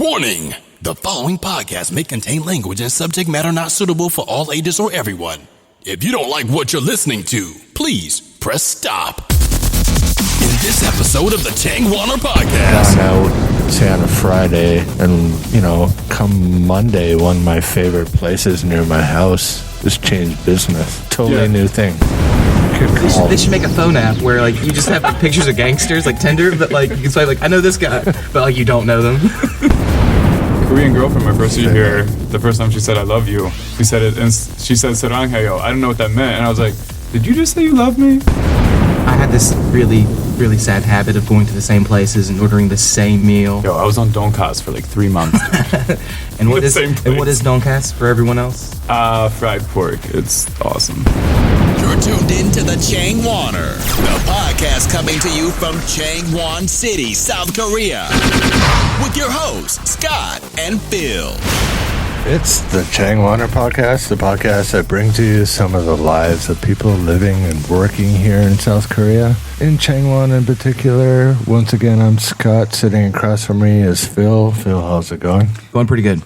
Warning! The following podcast may contain language and subject matter not suitable for all ages or everyone. If you don't like what you're listening to, please press stop. In this episode of the Changwoner Podcast. Gone out, say on a Friday, and, come Monday, one of my favorite places near my house just changed business. Totally new thing. They should make a phone app where you just have pictures of gangsters like Tinder, but you can say I know this guy, but you don't know them. Korean girlfriend, my first year here, the first time she said I love you, we said it, and she said 사랑해요. I didn't know what that meant, and I was like, did you just say you love me? I had this really sad habit of going to the same places and ordering the same meal. Yo, I was on Donkas for 3 months. And what is Donkas for everyone else? Fried pork. It's awesome. You're tuned in to the Changwoner, the podcast coming to you from Changwon City, South Korea, with your hosts, Scott and Phil. It's the Changwoner Podcast, the podcast that brings you some of the lives of people living and working here in South Korea, in Changwon in particular. Once again, I'm Scott. Sitting across from me is Phil. Phil, how's it going? Going pretty good.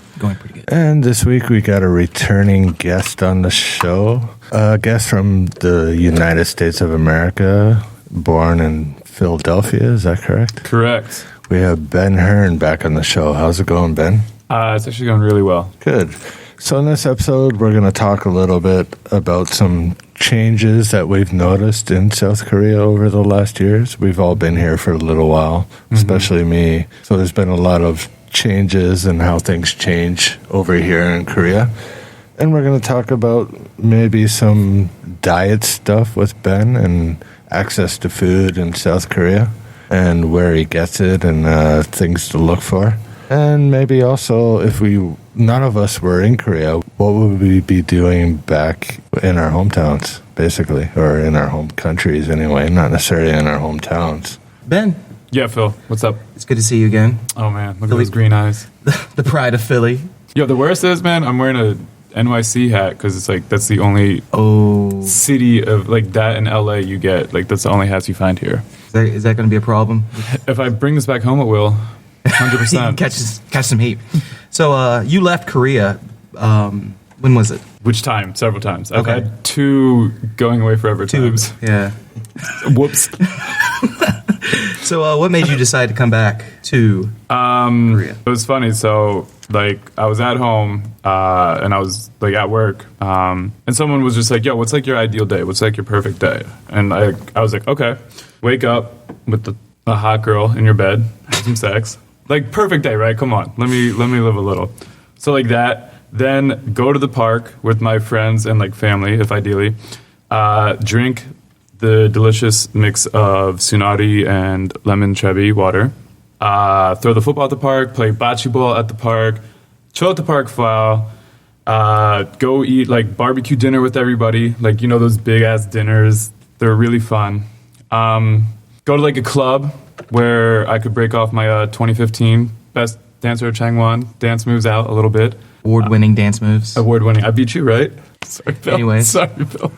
And this week we got a returning guest on the show, a guest from the United States of America, born in Philadelphia. Is that correct? Correct. We have Ben Hearn back on the show. How's it going, Ben? It's actually going really well. Good. So in this episode, we're going to talk a little bit about some changes that we've noticed in South Korea over the last years. We've all been here for a little while, especially me. So there's been a lot of changes and how things change over here in Korea. And we're going to talk about maybe some diet stuff with Ben and access to food in South Korea and where he gets it and things to look for. And maybe also, if none of us were in Korea, what would we be doing back in our hometowns, basically, or in our home countries anyway, not necessarily in our hometowns. Ben. Yeah, Phil, what's up? It's good to see you again. Oh, man, look at those green eyes. The pride of Philly. Yo, the worst is, man, I'm wearing a NYC hat because it's that's the only city of that in LA you get. That's the only hats you find here. Is that going to be a problem? If I bring this back home, it will. 100%. Catch some heat. So you left Korea. When was it? Which time? Several times. I've Okay. had 2 going away forever times. Yeah. Whoops. So what made you decide to come back to Korea? It was funny. So I was at home and I was at work and someone was just yo, what's your ideal day? What's your perfect day? And I was like, okay, wake up with a hot girl in your bed, have some sex. Perfect day, right? Come on. Let me live a little. So that. Then go to the park with my friends and family, if ideally. Drink the delicious mix of sunari and lemon trebi water. Throw the football at the park, play bocce ball at the park, chill at the park for a while. Go eat barbecue dinner with everybody. Those big ass dinners. They're really fun. Go to a club where I could break off my 2015 best dancer of Changwon dance moves out a little bit. Award-winning dance moves. Award-winning. I beat you, right? Sorry, Bill. Anyways. Sorry, Bill.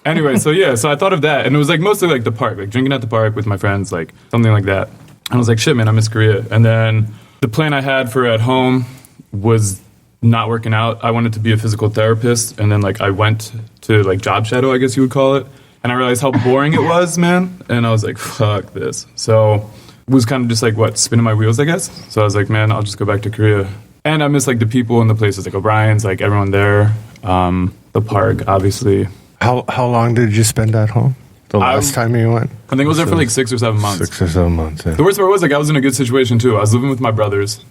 Anyway, so I thought of that, and it was mostly the park, drinking at the park with my friends, something like that. And I was shit, man, I miss Korea. And then the plan I had for at home was not working out. I wanted to be a physical therapist, and then I went to job shadow, I guess you would call it. And I realized how boring it was, man. And I was like, fuck this. So it was kind of just spinning my wheels, I guess. So I was like, man, I'll just go back to Korea. And I miss the people and the places O'Brien's, everyone there. The park, obviously. How long did you spend at home? The last time you went? I think I was there for 6 or 7 months. 6 or 7 months, yeah. The worst part was I was in a good situation too. I was living with my brothers,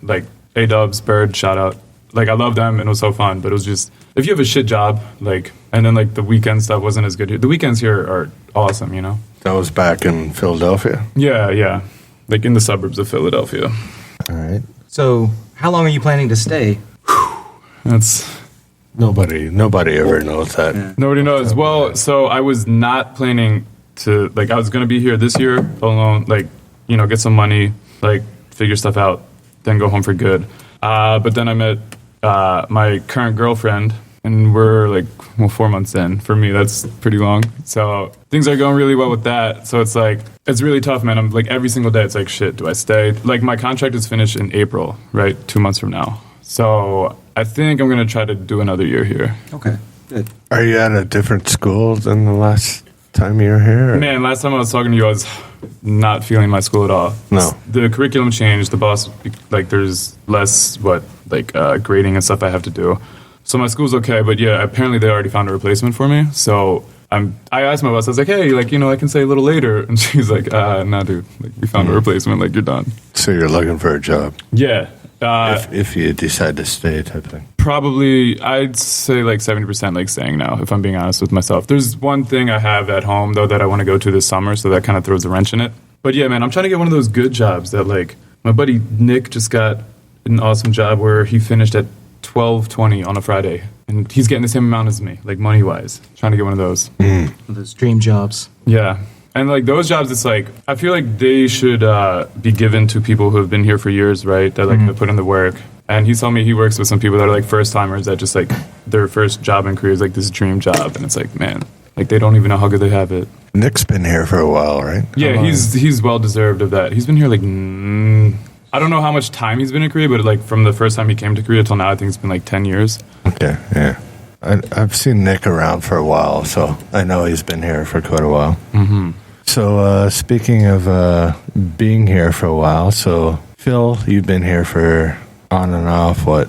A-Dubs, Bird, shout out. I love them and it was so fun, but it was just, if you have a shit job, and then the weekend stuff wasn't as good here. The weekends here are awesome, That was back in Philadelphia? Yeah. In the suburbs of Philadelphia. All right. So how long are you planning to stay? That's... Nobody ever knows that. Yeah. Nobody knows. Well, so I was not planning to, I was going to be here this year alone, get some money, figure stuff out, then go home for good. But then I met my current girlfriend, and we're 4 months in. For me, that's pretty long. So things are going really well with that. So it's It's really tough, man. I'm like every single day. It's like, shit. Do I stay? Like my contract is finished in April, right? 2 months from now. So I think I'm gonna try to do another year here. Okay, good. Are you at a different school than the last time you were here? Or? Man, last time I was talking to you, I was not feeling my school at all. No. The curriculum changed. The boss, like, there's less grading and stuff I have to do. So my school's okay, but yeah, apparently they already found a replacement for me. So I asked my boss, I was like, hey, like, I can say a little later. And she's like, nah, dude, like, we found a replacement, like, you're done. So you're looking for a job? Yeah. If you decide to stay type thing. Probably, I'd say like 70% like staying now, if I'm being honest with myself. There's one thing I have at home, though, that I want to go to this summer, so that kind of throws a wrench in it. But yeah, man, I'm trying to get one of those good jobs that, like, my buddy Nick just got an awesome job where he finished at $12.20 on a Friday. And he's getting the same amount as me, like money-wise. Trying to get one of those. Those dream jobs. Yeah. And like those jobs, it's like, I feel like they should be given to people who have been here for years, right? That like put in the work. And he told me he works with some people that are like first-timers that just like their first job in Korea is like this dream job. And it's like, man, like they don't even know how good they have it. Nick's been here for a while, right? Yeah, he's well-deserved of that. He's been here like, I don't know how much time he's been in Korea, but like from the first time he came to Korea till now, I think it's been like 10 years. Okay, yeah. I've seen Nick around for a while, so I know he's been here for quite a while. Mm-hmm. So speaking of being here for a while, so Phil, you've been here for on and off, what?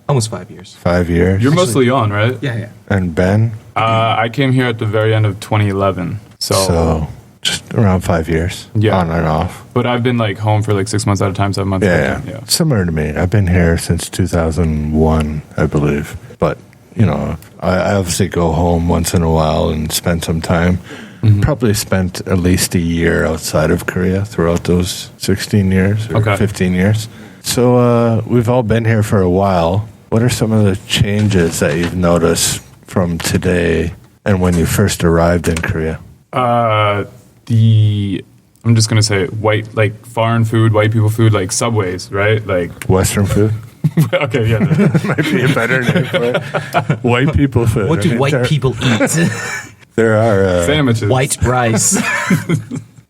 Almost 5 years. 5 years? You're mostly on, right? Yeah. And Ben? I came here at the very end of 2011. So just around 5 years, on and off. But I've been like home for like 6 months at a time, 7 months at a time. Yeah. Similar to me. I've been here since 2001, I believe. But, I obviously go home once in a while and spend some time. Mm-hmm. Probably spent at least a year outside of Korea throughout those 16 years or 15 years. So we've all been here for a while. What are some of the changes that you've noticed from today and when you first arrived in Korea? I'm just going to say foreign food, white people food, like Subways, right? Like Western food? Okay, yeah. That might be a better name for it. White people food. What do white people eat? There are sandwiches. White rice.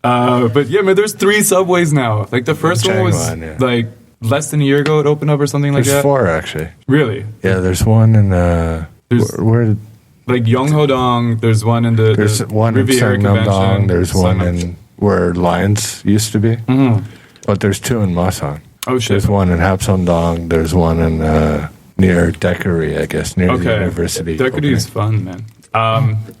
But yeah, man, there's 3 Subways now. Like the first one was like less than a year ago it opened up or something like that. There's 4 actually. Really? Yeah, there's one in where like Yongho-dong, there's one in there's one Riviera in Sangam-dong, there's one in where Lions used to be. Mm-hmm. But there's 2 in Masan. Oh shit. There's one in Hapsondong, there's one in near Dekari, I guess, near the university. Dekari is fun, man.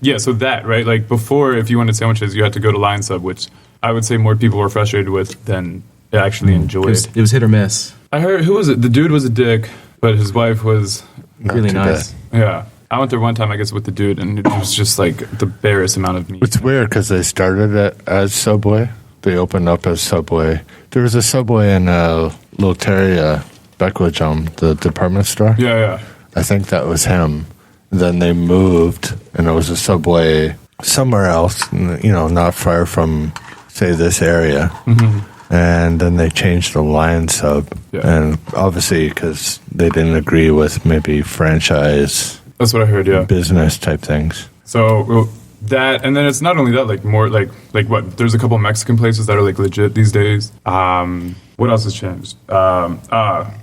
Yeah, so that, right? Like before, if you wanted sandwiches, you had to go to Lion Sub, which I would say more people were frustrated with than actually enjoyed. It was hit or miss. I heard, who was it? The dude was a dick, but his wife was really nice. Bad. Yeah. I went there one time, I guess, with the dude, and it was just like the barest amount of meat. It's weird because they started it as Subway. They opened up as Subway. There was a Subway in Loteria, Bekwajam, the department store. Yeah. I think that was him. Then they moved, and it was a Subway somewhere else, not far from, say, this area. Mm-hmm. And then they changed the Lion Sub. Yeah. And obviously, because they didn't agree with maybe franchise. That's what I heard, yeah. Business type things. So that, and then it's not only that, like more like what? There's a couple Mexican places that are like legit these days. What else has changed?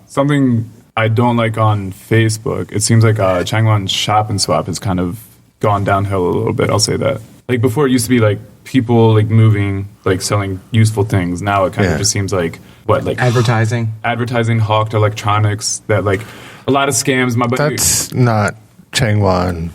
Something I don't like on Facebook. It seems like Changwon Shop and Swap has kind of gone downhill a little bit. I'll say that. Like before, it used to be like people like moving, like selling useful things. Now it kind of just seems like advertising, hawked electronics. That like a lot of scams. That's not Changwon,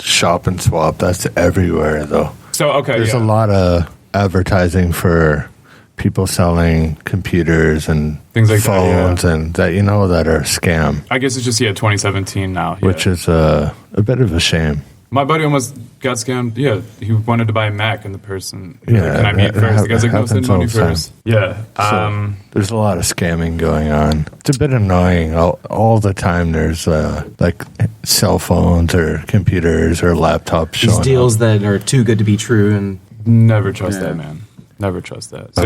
Shop and Swap. That's everywhere though. So there's a lot of advertising for people selling computers and things like phones and that that are scam. I guess it's just 2017 now, which is a bit of a shame. My buddy almost got scammed. Yeah, he wanted to buy a Mac, and the person, like, can I meet first? The guy's like, no, send money first. Yeah. So there's a lot of scamming going on. It's a bit annoying. All the time there's like cell phones or computers or laptops showing these deals that are too good to be true, and never trust that, man. Never trust that. So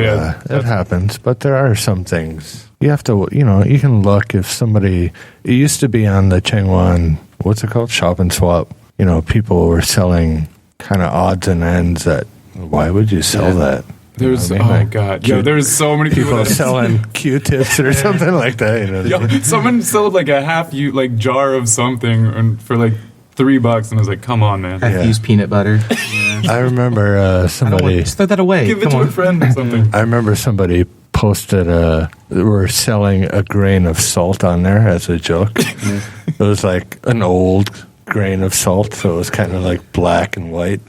it happens, but there are some things you have to, you can look if somebody. It used to be on the Changwon, what's it called, Shop and Swap. People were selling kind of odds and ends that. Why would you sell that? There's You know what I mean? god, yo, there's so many people People that selling Q-tips or something like that. You know, yo, someone sold like a jar of something and for like $3, and I was like, come on, man, I've used peanut butter. I remember I don't want, somebody. just throw that away. give it Come to on. a friend or something. I remember somebody posted we're selling a grain of salt on there as a joke. It was like an old grain of salt, so it was kind of like black and white.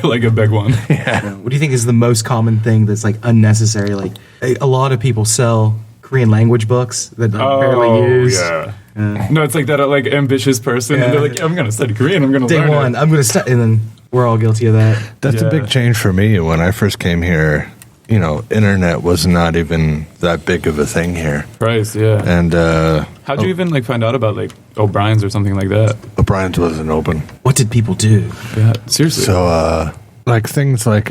Like a big one. What do you think is the most common thing that's like unnecessary? Like a lot of people sell Korean language books that they barely use. Yeah. No, it's like that like ambitious person, and they're like, yeah, I'm gonna study Korean. I'm gonna Day learn one, it. I'm going to study, and then we're all guilty of that. That's a Yeah. big change for me. When I first came here, you know, internet was not even that big of a thing here. Price, yeah. And How'd you even like find out about like O'Brien's or something like that? O'Brien's wasn't open. What did people do? Yeah, seriously. So, like things like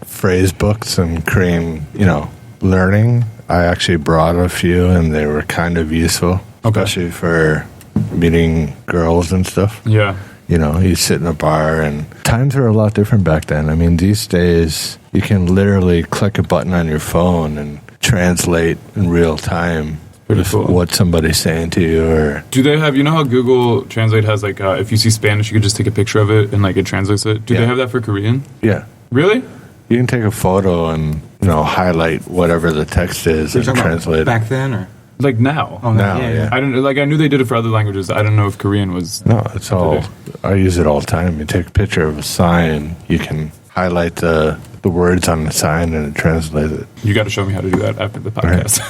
phrase books and Korean, you know, learning. I actually brought a few, and they were kind of useful, especially for meeting girls and stuff. yeah. You know, you sit in a bar, and times were a lot different back then. I mean, these days you can literally click a button on your phone and translate in real time Pretty cool. what somebody's saying to you. Or Do they have, you know how Google Translate has like, if you see Spanish, you could just take a picture of it and like it translates it? Do Yeah. they have that for Korean? yeah, Really? you can take a photo and highlight whatever the text is and translate it. Back then, or Like now? no, Now, yeah. I don't like. I knew they did it for other languages. I don't know if Korean was. No, it's all. I use it all the time. You take a picture of a sign, you can highlight the words on the sign, and it translates it. You got to show me how to do that after the podcast.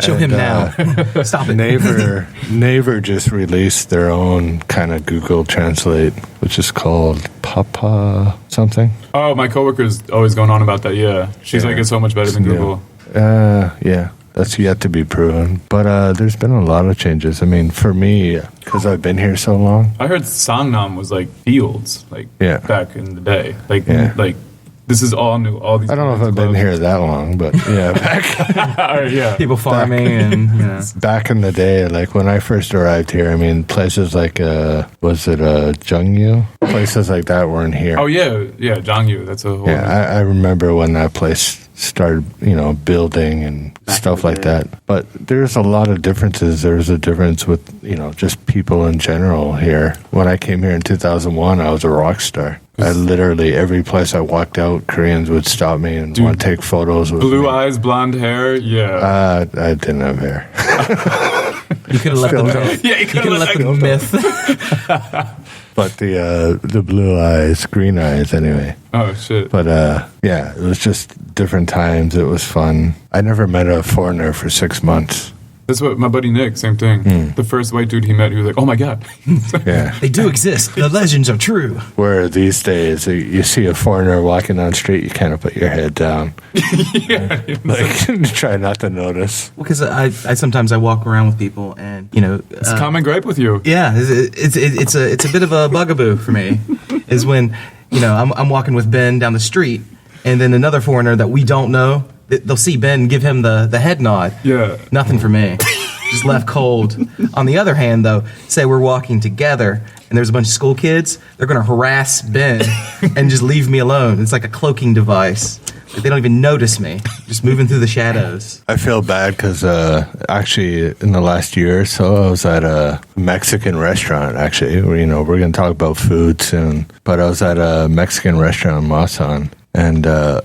Show him And, now. Stop it. Naver just released their own kind of Google Translate, which is called Papa something. Oh, my coworker's always going on about that. Yeah, she's Yeah. like, it's so much better than Google. Yeah, that's yet to be proven. But there's been a lot of changes. I mean, for me, because I've been here so long. I heard Sangnam was like fields, like Yeah. back in the day. Like, Yeah. like this is all new. All these. I don't know if I've been here that long, but yeah, Yeah. People farming and back in the day, like when I first arrived here, I mean, places like, was it Jungyu? Places like that weren't here. Oh yeah, yeah. Jangyu. That's a whole. Yeah, I remember when that place started, building and stuff like that. But there's a lot of differences. There's a difference with, just people in general here. When I came here in 2001, I was a rock star. I literally, every place I walked out, Koreans would stop me and want to take photos with Blue me. eyes, blonde hair. Yeah. I didn't have hair. you could have left the myth. Yeah, you You could have left the myth. But the blue eyes, green eyes anyway. Oh shit. But yeah, it was just different times. It was fun. I never met a foreigner for 6 months. That's what my buddy Nick. Same thing. The first white dude he met, he was like, "Oh my god." Yeah. They do exist. The legends are true. Where these days, you see a foreigner walking down the street, you kind of put your head down. Like, try not to notice. Because I sometimes I walk around with people and It's a common gripe with you. yeah, it's a bit of a bugaboo for me. Is when I'm walking with Ben down the street and then another foreigner that we don't know, they'll see Ben and give him the head nod. Yeah. Nothing for me. Just left cold. On the other hand, though, say we're walking together and there's a bunch of school kids, they're going to harass Ben and just leave me alone. It's like a cloaking device. Like they don't even notice me. Just moving through the shadows. I feel bad because actually in the last year or so, I was at a Mexican restaurant, actually. We're going to talk about food soon. But I was at a Mexican restaurant in Masan. And, I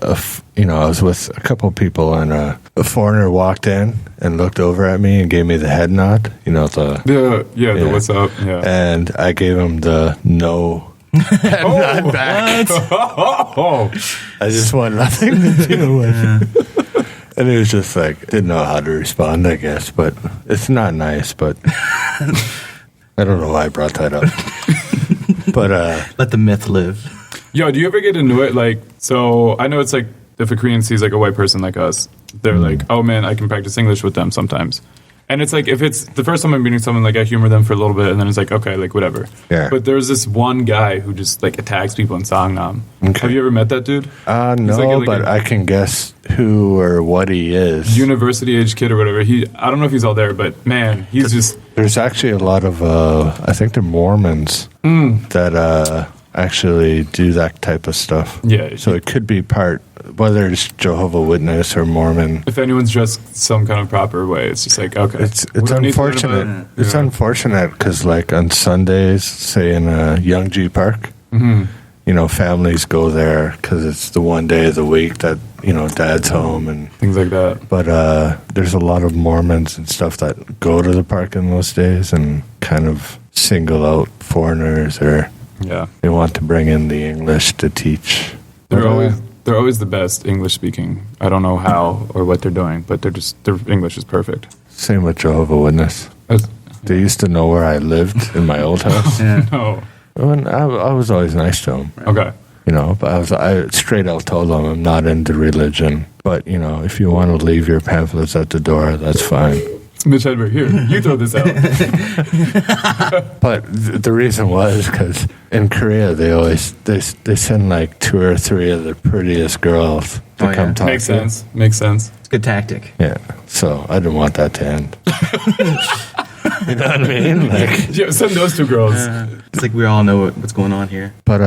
was with a couple people, and a foreigner walked in and looked over at me and gave me the head nod. The what's up? Yeah. And I gave him the no head nod back. Oh. I just want nothing to do with it. And he was just like, didn't know how to respond, I guess. But it's not nice, but I don't know why I brought that up. But Let the myth live. Yo, do you ever get into it? Like, so I know it's like if a Korean sees like a white person like us, they're like, oh man, I can practice English with them sometimes. And it's like, if it's the first time I'm meeting someone, like I humor them for a little bit and then it's like, okay, like whatever. Yeah. But there's this one guy who just like attacks people in Sangnam. Okay. Have you ever met that dude? no, He's like but a I can guess who or what he is. university age kid or whatever. I don't know if he's all there, but man, he's just. There's actually a lot of, I think they're Mormons that actually do that type of stuff. Yeah. So it could be part whether it's Jehovah's Witness or Mormon. If anyone's dressed some kind of proper way, it's just like, okay. It's unfortunate. It's unfortunate because, like, on Sundays, say in Youngji Park, you know, families go there because it's the one day of the week that, you know, dad's home and things like that. But there's a lot of Mormons and stuff that go to the park in those days and kind of single out foreigners, or they want to bring in the English to teach. They're always the best English speaking. I don't know how or what they're doing, but their English is perfect. Same with Jehovah's Witness. They used to know where I lived in my old house. No. And I was always nice to them. Okay. You know, but I straight out told them I'm not into religion. But, you know, if you want to leave your pamphlets at the door, that's fine. Mitch Hedberg, here, you throw this out. But the reason was because in Korea, they send like 2 or 3 of the prettiest girls to come talk Makes to you. sense. Makes sense. It's a good tactic. Yeah. So I didn't want that to end. You know what I mean? Like, Yeah, send those 2 girls. It's like we all know what's going on here. but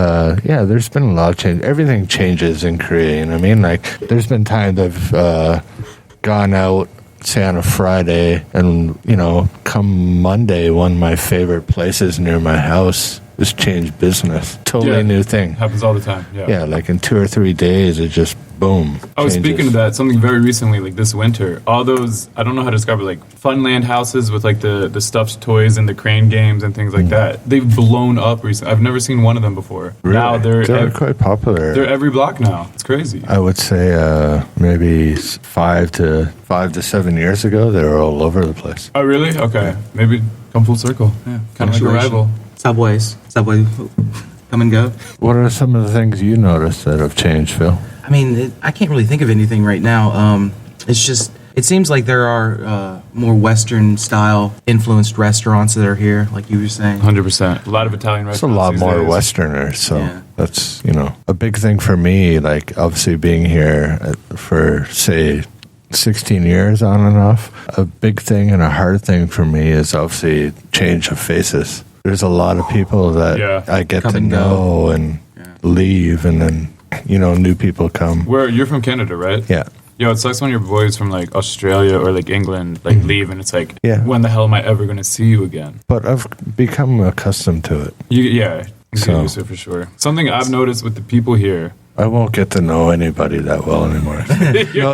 yeah, there's been a lot of change. Everything changes in Korea. You know what I mean? Like, there's been times I've gone out, say on a Friday, and, you know, come Monday, one of my favorite places near my house is changed business. Totally new thing. Happens all the time. Yeah, like in 2 or 3 days, it just boom. Oh, changes. speaking of that, something very recently, like this winter, all those, I don't know how to describe it, like Funland houses with like the stuffed toys and the crane games and things like that. They've blown up recently. I've never seen one of them before. Really? Now they're quite popular. They're every block now. It's crazy. I would say maybe 5 to 7 years ago, they were all over the place. Oh, really? Okay. Maybe come full circle. Yeah. Kind of like a rival. Subway, come and go. What are some of the things you noticed that have changed, Phil? I mean, I can't really think of anything right now. It's just, it seems like there are more Western style influenced restaurants that are here, like you were saying. 100%. A lot of Italian It's a restaurants. lot these more days. Westerners, so Yeah. that's, you know, a big thing for me, like obviously being here for, say, 16 years on and off. A big thing and a hard thing for me is obviously change of faces. There's a lot of people that I get Come to and go. know and leave, and then, you know, new people come. You're from Canada, right? Yeah. Yo, it sucks when your boys from like Australia or like England like leave, and it's like, when the hell am I ever going to see you again? But I've become accustomed to it. You get used to it for sure. Something I've noticed with the people here. I won't get to know anybody that well anymore.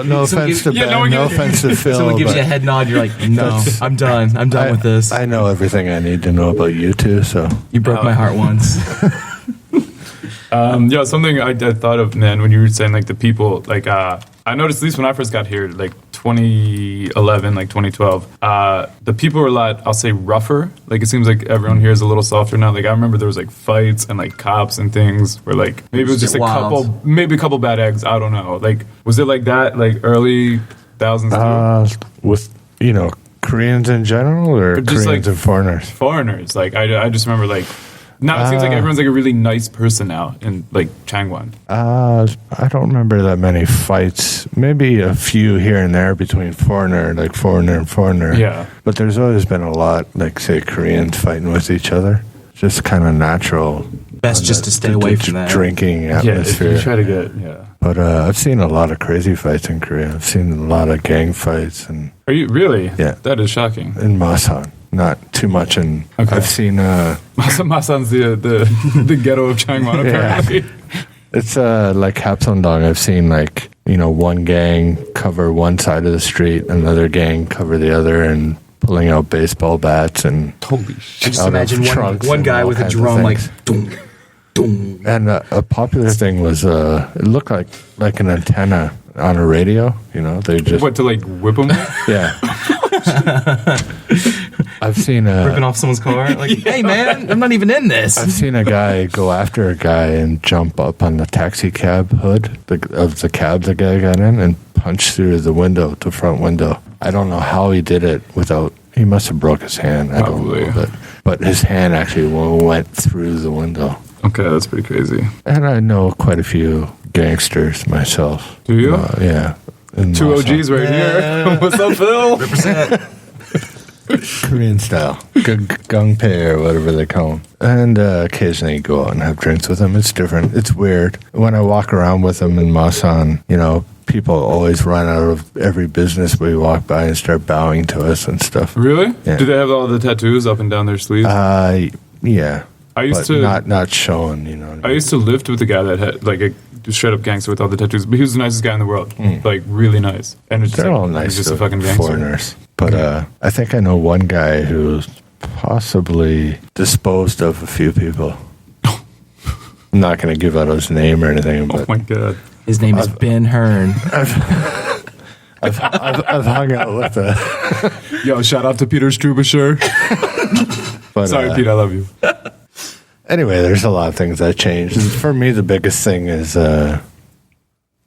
No offense to Ben, no offense to Phil. Someone gives but you a head nod, you're like, no, I'm done. I'm done with this. I know everything I need to know about you two, so. You broke my heart once. Something I thought of, man, when you were saying like the people, like I noticed at least when I first got here, like 2011, like 2012, the people were a lot, I'll say, rougher. Like it seems like everyone here is a little softer now. Like I remember there was like fights and like cops and things where like maybe it was just a couple bad eggs. I don't know. Like was it like that like early thousands? With, you know, Koreans in general or just Koreans like and foreigners? Foreigners. Like I just remember like. Now it seems like everyone's like a really nice person now in like Changwon. I don't remember that many fights. Maybe a few here and there between foreigner and foreigner. Yeah. But there's always been a lot, like say Koreans fighting with each other. Just kind of natural. Best just to stay away from that. Drinking atmosphere. Yeah, you try to get But I've seen a lot of crazy fights in Korea. I've seen a lot of gang fights and. Are you really? Yeah. That is shocking. In Masan. Not too much in. Okay. I've seen. Masan's the ghetto of Changwon, apparently. It's like Hapsondong. I've seen like, you know, one gang cover one side of the street, another gang cover the other, and pulling out baseball bats and. Holy shit! Just imagine one guy with a drum like. Dum, dum. And a popular thing was it looked like an antenna on a radio. You know, they just to like whip them. Yeah. I've seen ripping off someone's car. Like, hey man, I'm not even in this. I've seen a guy go after a guy and jump up on the taxi cab hood of the cab the guy got in and punch through the front window. I don't know how he did it without. He must have broke his hand. I Probably. don't know, but his hand actually went through the window. Okay, that's pretty crazy. And I know quite a few gangsters myself. Do you? Yeah. In Two Moscow. OGs right here. What's up, Phil? Represent. Korean style. Gungpei or whatever they call them. And occasionally go out and have drinks with them. It's different. It's weird. When I walk around with them in Masan, people always run out of every business we walk by and start bowing to us and stuff. Really? Yeah. Do they have all the tattoos up and down their sleeves? Yeah. I used to not shown, I used to lift with a guy that had like a straight up gangster with all the tattoos, but he was the nicest guy in the world, like really nice. And it's They're like, all nice, he's just a fucking gangster. foreigners. But I think I know one guy who's possibly disposed of a few people. I'm not going to give out his name or anything. But Oh my god. His name is Ben Hearn. I've hung out with Yo, shout out to Peter Strubisher. but Sorry, Pete, I love you. anyway, there's a lot of things that changed. And for me, the biggest thing is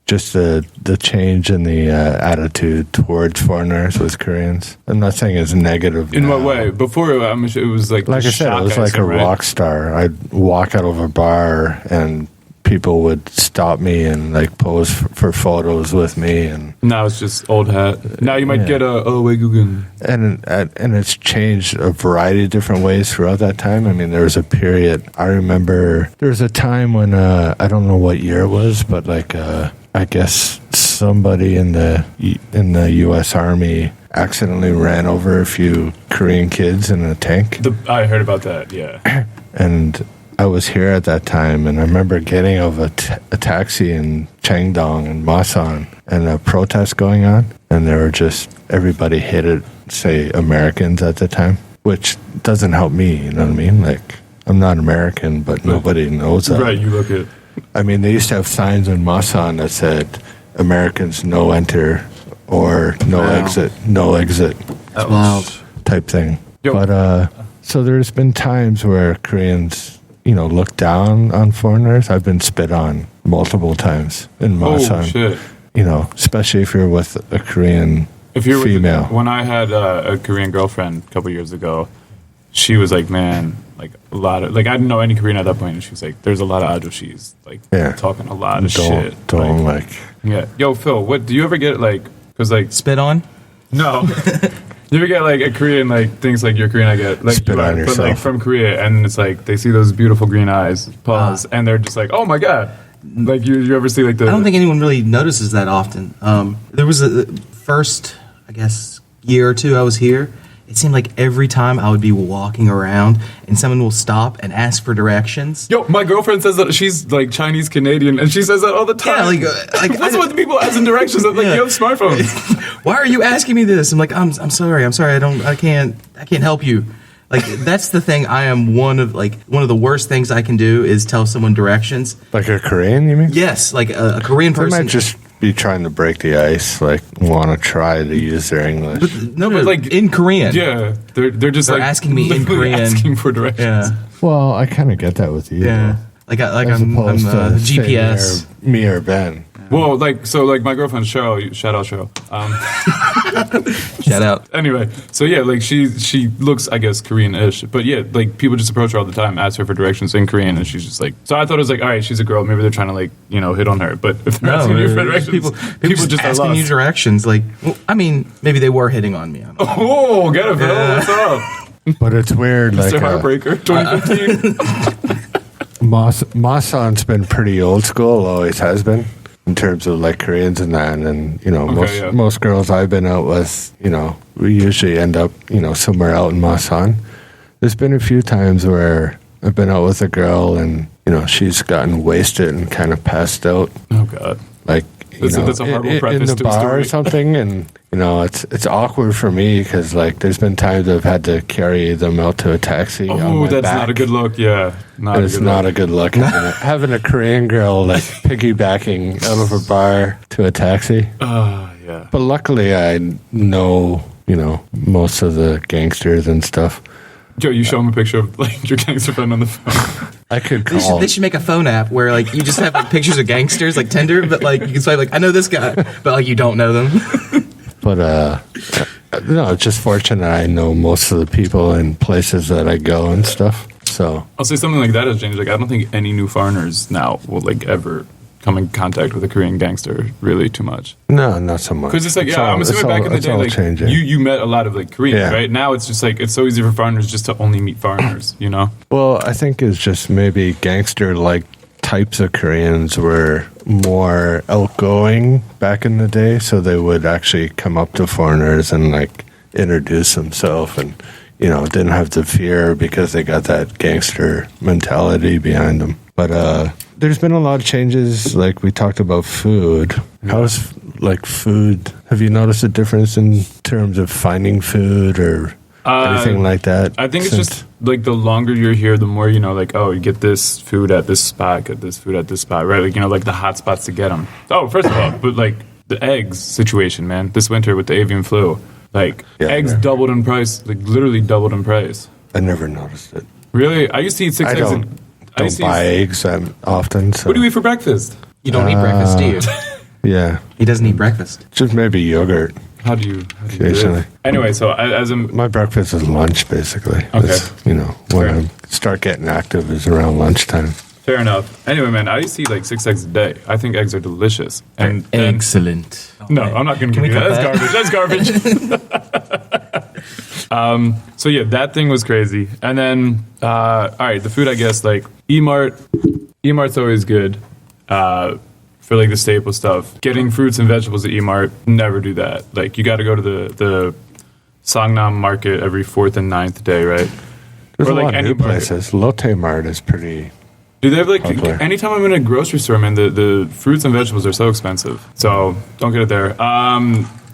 just the change in the attitude towards foreigners with Koreans. I'm not saying it's negative. In now. what way? Before, it was like Like the I said, shock it was like a right? rock star. I'd walk out of a bar and people would stop me and like pose for photos with me, and Now it's just old hat. Now you might get a Guggen. and it's changed a variety of different ways throughout that time. I mean, there was a period. I remember there was a time when I don't know what year it was, but like I guess somebody in the U.S. Army accidentally ran over a few Korean kids in a tank. I heard about that. Yeah. And I was here at that time, and I remember getting out of a taxi in Changdong and Masan, and a protest going on, and they were just, everybody hated, say, Americans at the time, which doesn't help me, you know what I mean? Like, I'm not American, but nobody knows that. Right. You look at. I mean, they used to have signs in Masan that said, Americans no enter, or no exit That's wild. type thing. Yo. But, so there's been times where Koreans, look down on foreigners. I've been spit on multiple times in Masan. Oh shit. Especially if you're with a Korean If you're female. when I had a Korean girlfriend a couple years ago, she was like, man, like a lot of, like I didn't know any Korean at that point, and she was like, there's a lot of ajoshis, like talking a lot of shit. Don't Yeah. Yo, Phil, what do you ever get like? Because like Spit on? no. You ever get like a Korean, like things like you're Korean, I get like Spit you on are, yourself. but like from Korea, and it's like they see those beautiful green eyes, pause, and they're just like, oh my god. Like you ever see like the? I don't think anyone really notices that often. There was a first, I guess, year or two I was here. It seemed like every time I would be walking around and someone will stop and ask for directions. Yo, my girlfriend says that she's like Chinese Canadian, and she says that all the time. Yeah, like what's with people asking directions? Like Yeah. you have smartphones. Why are you asking me this? I'm like, I'm sorry. I can't help you. Like that's the thing. I am one of the worst things I can do is tell someone directions. Like a Korean, you mean? Yes, like a Korean They person. might just be trying to break the ice, like want to try to use their English. no, but, but like, like in Korean. Yeah, they're just They're like asking me in literally Korean. asking for directions. Yeah. Well, I kind of get that with you. Yeah. though. Like As I'm opposed to say GPS. me or Ben. Well, like my girlfriend Cheryl, shout out Cheryl. Shout out. Anyway, so yeah, like she looks, I guess, Korean-ish, but yeah, like people just approach her all the time, ask her for directions in Korean, and she's just like. So I thought it was like, all right, she's a girl, maybe they're trying to like hit on her, but if they're asking you for directions, people just are asking you lost. directions. Like, well, I mean, maybe they were hitting on me. I don't know. Oh, get it, Phil. What's up, But it's weird, like Mr. Heartbreaker, 2015? Masan's been pretty old school, always has been, in terms of like Koreans and that. And, most girls I've been out with, we usually end up, somewhere out in Masan. There's been a few times where I've been out with a girl and, she's gotten wasted and kind of passed out. Oh God. Like, That's a horrible in preface the to a bar story. or something. And, it's awkward for me because, like, there's been times I've had to carry them out to a taxi. on Oh, my that's back. not a good look. Yeah, It's not a good look. Having a Korean girl like piggybacking out of a bar to a taxi. Yeah. But luckily, I know most of the gangsters and stuff. Joe, you show him a picture of like your gangster friend on the phone. I could They call. should make a phone app where like you just have like pictures of gangsters like Tinder, but like you can swipe like I know this guy, but like you don't know them. But no, it's just fortunate I know most of the people and places that I go and stuff. So I'll say something like that has changed. Like I don't think any new foreigners now will like ever come in contact with a Korean gangster really too much. No, not so much. Because it's like, I'm assuming back in the day, like changing. you met a lot of like Koreans, right? Now it's just like it's so easy for foreigners just to only meet foreigners, you know? Well, I think it's just maybe gangster-like types of Koreans were more outgoing back in the day, so they would actually come up to foreigners and like introduce themselves, and didn't have the fear because they got that gangster mentality behind them. But there's been a lot of changes. Like we talked about food. How's like food? Have you noticed a difference in terms of finding food or anything like that? I think it's just like the longer you're here, the more like, oh, you get this food at this spot, get this food at this spot, right? Like like the hot spots to get them. Oh, first of all, but like the eggs situation, man. This winter with the avian flu, like eggs doubled in price, like literally doubled in price. I never noticed it. Really? I used to eat 6 eggs. I don't buy eggs often. So. What do you eat for breakfast? You don't eat breakfast, do you? Yeah. He doesn't eat breakfast. Just maybe yogurt. How do you occasionally? Anyway, so my breakfast is lunch, basically. Okay. When I start getting active is around lunchtime. Fair enough. Anyway, man, I used to eat like 6 eggs a day. I think eggs are delicious. And excellent. No, I'm not going to give you that. That's garbage. So yeah, that thing was crazy. And then, all right, the food, I guess, like E-Mart. E-Mart's always good for like the staple stuff. Getting fruits and vegetables at E-Mart, never do that. Like you got to go to the Songnam market every 4th and 9th day, right? There's a lot of new places. Lotte Mart is pretty... Do they have like popular. Anytime I'm in a grocery store, man, the fruits and vegetables are so expensive. So don't get it there.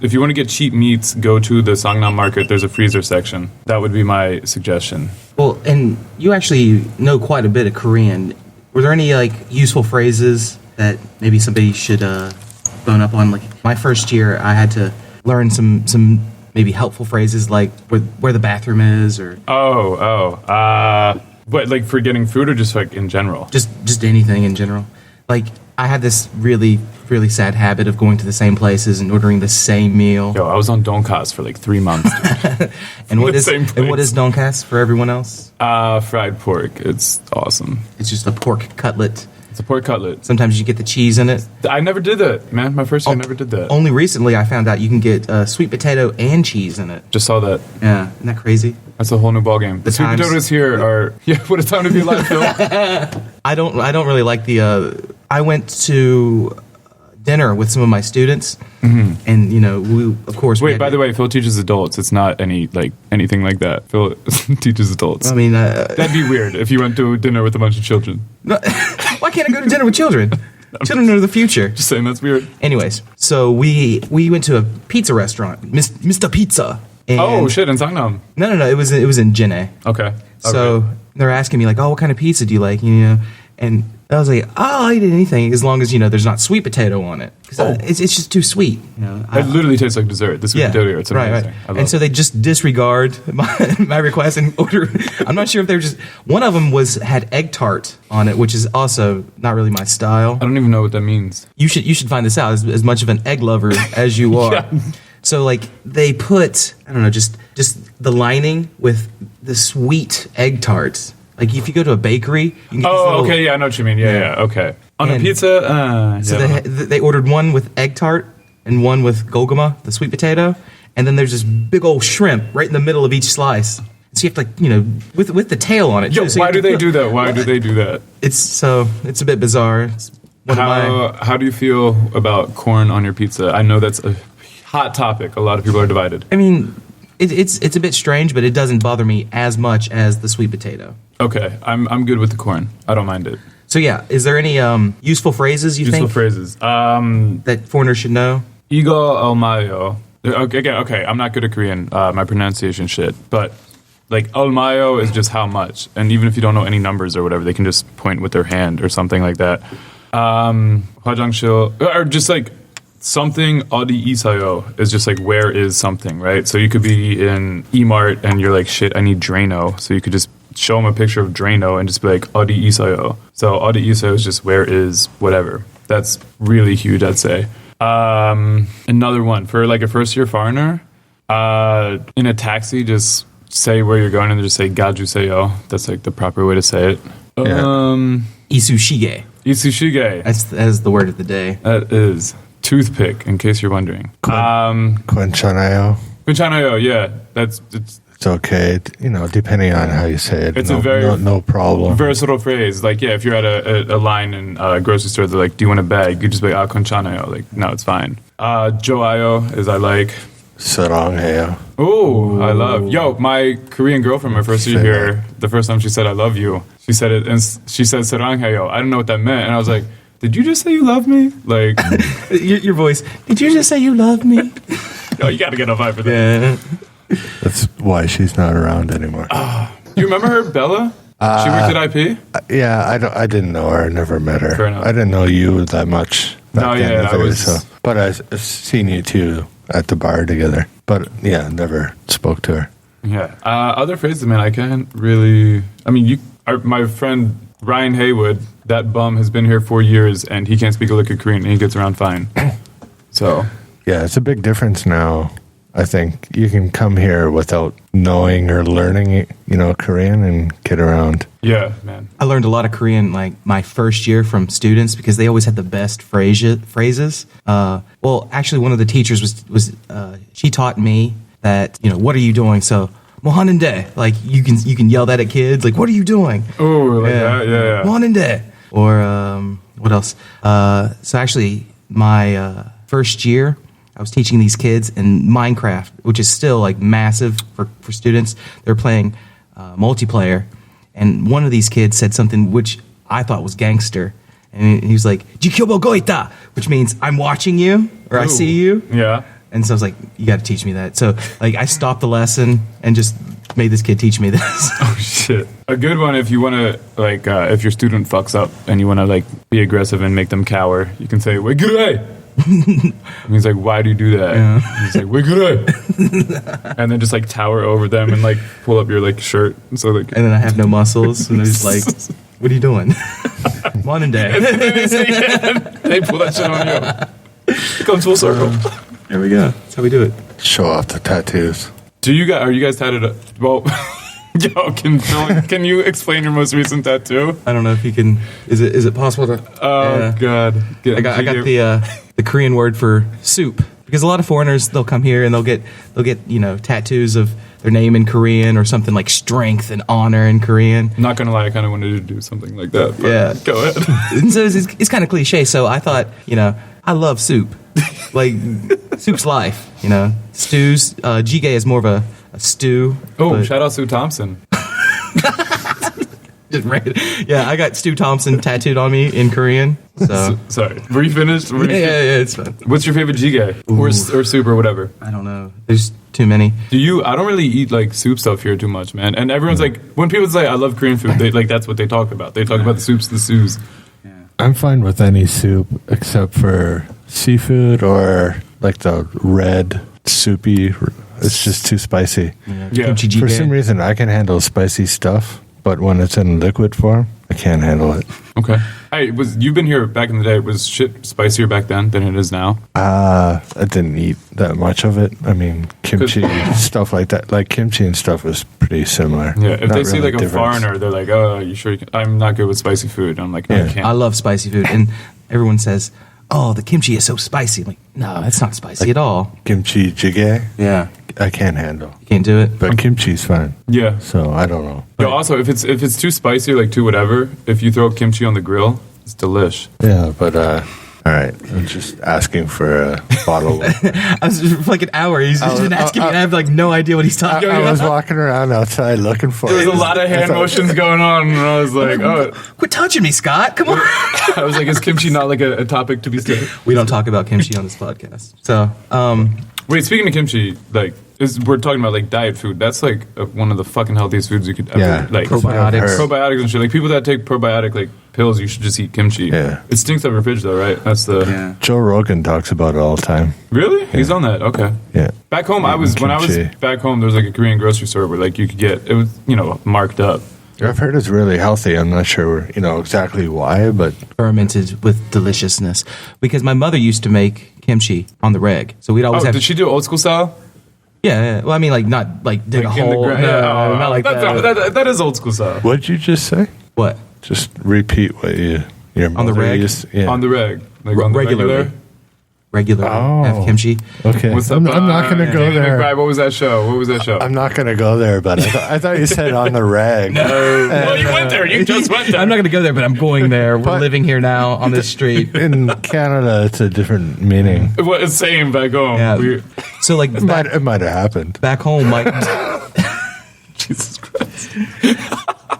If you want to get cheap meats, go to the Songnam market. There's a freezer section. That would be my suggestion. Well, and you actually know quite a bit of Korean. Were there any like useful phrases that maybe somebody should bone up on? Like my first year, I had to learn some maybe helpful phrases like where the bathroom is, or but like for getting food or just like in general? Just anything in general. Like I had this really, really sad habit of going to the same places and ordering the same meal. Yo, I was on Donkas for like 3 months. And what is Donkas for everyone else? Fried pork. It's awesome. It's just a pork cutlet. It's a pork cutlet. Sometimes you get the cheese in it. I never did that, man. My first year, I never did that. Only recently I found out you can get sweet potato and cheese in it. Just saw that. Yeah, isn't that crazy? That's a whole new ballgame. The sweet potatoes here are... Yeah, what a time to be alive, Phil. I don't really like the... I went to dinner with some of my students, and we of course. Wait, by the way, Phil teaches adults. It's not anything like that. Phil teaches adults. I mean, that'd be weird if you went to dinner with a bunch of children. No, why can't I go to dinner with children? Children are the future. Just saying, that's weird. Anyways, so we went to a pizza restaurant, Mr. Pizza. And oh shit! In Songnam? No. It was in Jinhae. Okay. So they're asking me like, oh, what kind of pizza do you like? And I was like, oh, I'll eat anything as long as there's not sweet potato on it. It's just too sweet. It literally tastes like dessert. The sweet potato, it's amazing. Right. And so they just disregard my request and order. I'm not sure if they're just. One of them had egg tart on it, which is also not really my style. I don't even know what that means. You should find this out as much of an egg lover as you are. Yeah. So like they put, I don't know, just the lining with the sweet egg tarts. Like if you go to a bakery, you can get okay, yeah, I know what you mean. Yeah, okay. On a pizza, so they ordered one with egg tart and one with golgama, the sweet potato, and then there's this big old shrimp right in the middle of each slice. So you have to with the tail on it. Yo, why do they do that? Why do they do that? It's a bit bizarre. How do you feel about corn on your pizza? I know that's a hot topic. A lot of people are divided. I mean, it's a bit strange, but it doesn't bother me as much as the sweet potato. Okay, I'm good with the corn. I don't mind it. So yeah, is there any useful phrases you think? Useful phrases. That foreigners should know? Igo almayo. Okay, I'm not good at Korean. My pronunciation shit. But like almayo is just how much. And even if you don't know any numbers or whatever, they can just point with their hand or something like that. 화장실 or just like something 어디 있어요 is just like where is something, right? So you could be in E-Mart and you're like, shit, I need Drano. So you could just show them a picture of Drano and just be like 어디 있어요. So 어디 있어요 is just where is whatever. That's really huge, I'd say. Another one for like a first year foreigner, in a taxi, just say where you're going and just say 가주세요. That's like the proper way to say it. Isushige. Itsushige. That's the word of the day. That is toothpick, in case you're wondering. Quenchanayo. Quenchanayo, yeah. It's okay, depending on how you say it. It's a very no problem. versatile phrase. Like, yeah, if you're at a line in a grocery store, they're like, "Do you want a bag?" You could just be like, "Quenchanayo." Like, no, it's fine. Joayo is I like. Saranghaeyo. Oh, I love. Yo, my Korean girlfriend, my first year here, the first time she said "I love you," she said it, and she said "saranghaeyo." I didn't know what that meant, and I was like, "Did you just say you love me?" Like, your voice. Did you just say you love me? oh, you got to get a vibe for that. Yeah. That's why she's not around anymore. You remember her, Bella? She worked at IP. Yeah, I didn't know her. I never met her. Fair enough. I didn't know you that much. No, yeah, I was. But I've seen you two at the bar together. But yeah, never spoke to her. Yeah. Other phrases, man, I can't really. I mean, my friend Ryan Haywood, that bum has been here 4 years and he can't speak a lick of Korean and he gets around fine. So. Yeah, it's a big difference now. I think you can come here without knowing or learning, Korean and get around. Yeah, man. I learned a lot of Korean like my first year from students because they always had the best phrases. Well, actually, one of the teachers was she taught me that what are you doing? So "뭐 하는데?" Like you can yell that at kids. Like, what are you doing? Oh, like that. Yeah. "뭐 하는데?" Or what else? So actually, my first year, I was teaching these kids in Minecraft, which is still like massive for students. They're playing multiplayer, and one of these kids said something which I thought was gangster, and he was like "지켜보고 있다," which means I'm watching you or I see you. Yeah. And so I was like, you got to teach me that. So like I stopped the lesson and just made this kid teach me this. Oh shit! A good one if you want to like if your student fucks up and you want to like be aggressive and make them cower, you can say "Wait, good." And he's like, "Why do you do that?" Yeah. And he's like, "Wait, good." And then just like tower over them and like pull up your like shirt. And so like, And then I have no muscles, and they're just like, "What are you doing?" Morning day. they pull that shit on you. It comes full circle. There we go. That's how we do it. Show off the tattoos. Are you guys tatted up? Well, yo, can you explain your most recent tattoo? I don't know if you can. Is it possible to? Oh God! I got the Korean word for soup because a lot of foreigners they'll come here and they'll get tattoos of their name in Korean or something like strength and honor in Korean. I'm not gonna lie, I kind of wanted to do something like that. But Yeah. go ahead. And so it's kind of cliche. So I thought I love soup. Like soup's life. Stews. Jjigae is more of a stew. Oh, but- shout out Sue Thompson. Just random. Yeah, I got Stu Thompson tattooed on me in Korean. So Sorry, were you finished? yeah, it's fun. What's your favorite jjigae or soup or whatever? I don't know. There's too many. I don't really eat like soup stuff here too much, man. And everyone's like, when people say I love Korean food, they like that's what they talk about. They talk about the soups, the stews. I'm fine with any soup except for seafood or like the red soupy. It's just too spicy. Yeah. Kimchi For jjigae. some reason, I can handle spicy stuff, but when it's in liquid form, I can't handle it. Okay. Hey, you've been here back in the day? Was shit spicier back then than it is now? I didn't eat that much of it. I mean, kimchi, stuff like that. Like kimchi and stuff was pretty similar. Yeah. If Not they see really like a difference. foreigner, they're like, "Oh, you sure? I'm not good with spicy food." I'm like, "No, Yeah. I can't." I love spicy food, and everyone says, "Oh, the kimchi is so spicy." I'm like, no, it's not spicy at all. Kimchi jjigae, Yeah, I can't handle. you can't do it. But kimchi's fine. Yeah. So I don't know. Yo, also, if it's too spicy or like too whatever, if you throw kimchi on the grill, it's delish. Yeah, but all right. I'm just asking for a bottle. I was for like an hour. He's just been asking me, and I have like no idea what he's talking I about. was walking around outside looking for There was it. a lot of hand motions going on, and I was like, "Oh." Quit touching me, Scott. Come on. I was like, "Is kimchi not like a topic to be studied?" We don't talk about kimchi on this podcast. So, Wait, speaking of kimchi, like, we're talking about like diet food. That's like one of the fucking healthiest foods you could ever like. Probiotics. Probiotics and shit. Like people that take probiotic like pills, you should just eat kimchi. Yeah. It stinks up your fridge though, right? That's the Joe Rogan talks about it all the time. Really? He's on that. Okay. Yeah. Back home, when I was Kimchi. back home, there was like a Korean grocery store where like you could get it was marked up. I've heard it's really healthy. I'm not sure, exactly why, but fermented with deliciousness. Because my mother used to make kimchi on the reg, so we'd always Oh, have. did she do old school style? Yeah. Well, I mean, like not like dig Like a in the hole. ground? No, not like that. That is old school style. what'd you just say? What? Just repeat what you Your On the mother reg? yeah. On the reg. Like on the Regularly. Regular Oh. have kimchi. Okay. What's up? I'm not going to go David there. McBride, what was that show? I'm not going to go there, but I thought you said on the reg. Well, you went there. You just went there. I'm not going to go there, but I'm going there. We're living here now on this street. In Canada, it's a different meaning. Well, it's same back home. Yeah. So like It might have happened. back home, like Jesus Christ.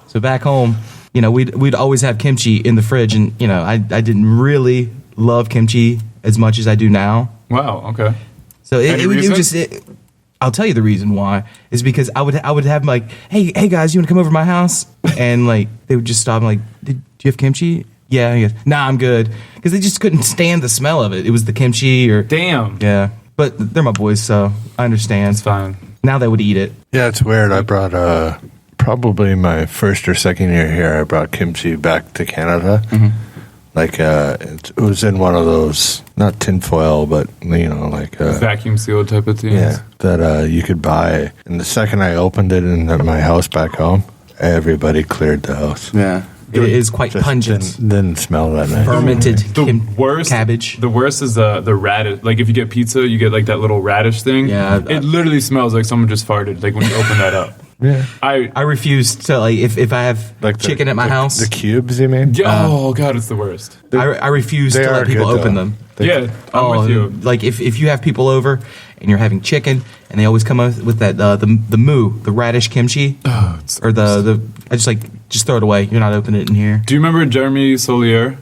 so back home, you know, we'd always have kimchi in the fridge, and you know, I didn't really love kimchi as much as I do now. Wow. Okay. So Any it would reason? just. I'll tell you the reason why is because I would have like, hey guys, you want to come over to my house? And like they would just stop and like, do you have kimchi? Yeah. He goes, nah, I'm good, because they just couldn't stand the smell of it. It was the kimchi or Damn. yeah. But they're my boys, so I understand. It's fine. Now they would eat it. Yeah, it's weird. I brought probably my first or second year here. I brought kimchi back to Canada. Like it was in one of those, not tinfoil, but you know, like Vacuum seal type of things. yeah, that you could buy. And the second I opened it in my house back home, everybody cleared the house. Yeah. It is quite Just pungent. didn't smell that nice. Fermented The worst cabbage. The worst is the radish. Like if you get pizza, you get like that little radish thing. Yeah. It literally smells like someone just farted. Like when you open that up. Yeah, I refuse to, like, if I have like chicken at my house, The cubes, you mean? Yeah, oh god, it's the worst. I refuse They to are let people good, open though. them. Yeah, I'm with you. Like if you have people over and you're having chicken and they always come up with that the moo, the radish kimchi, Oh, it's or the I just throw it away. You're not opening it in here. Do you remember Jeremy Solier?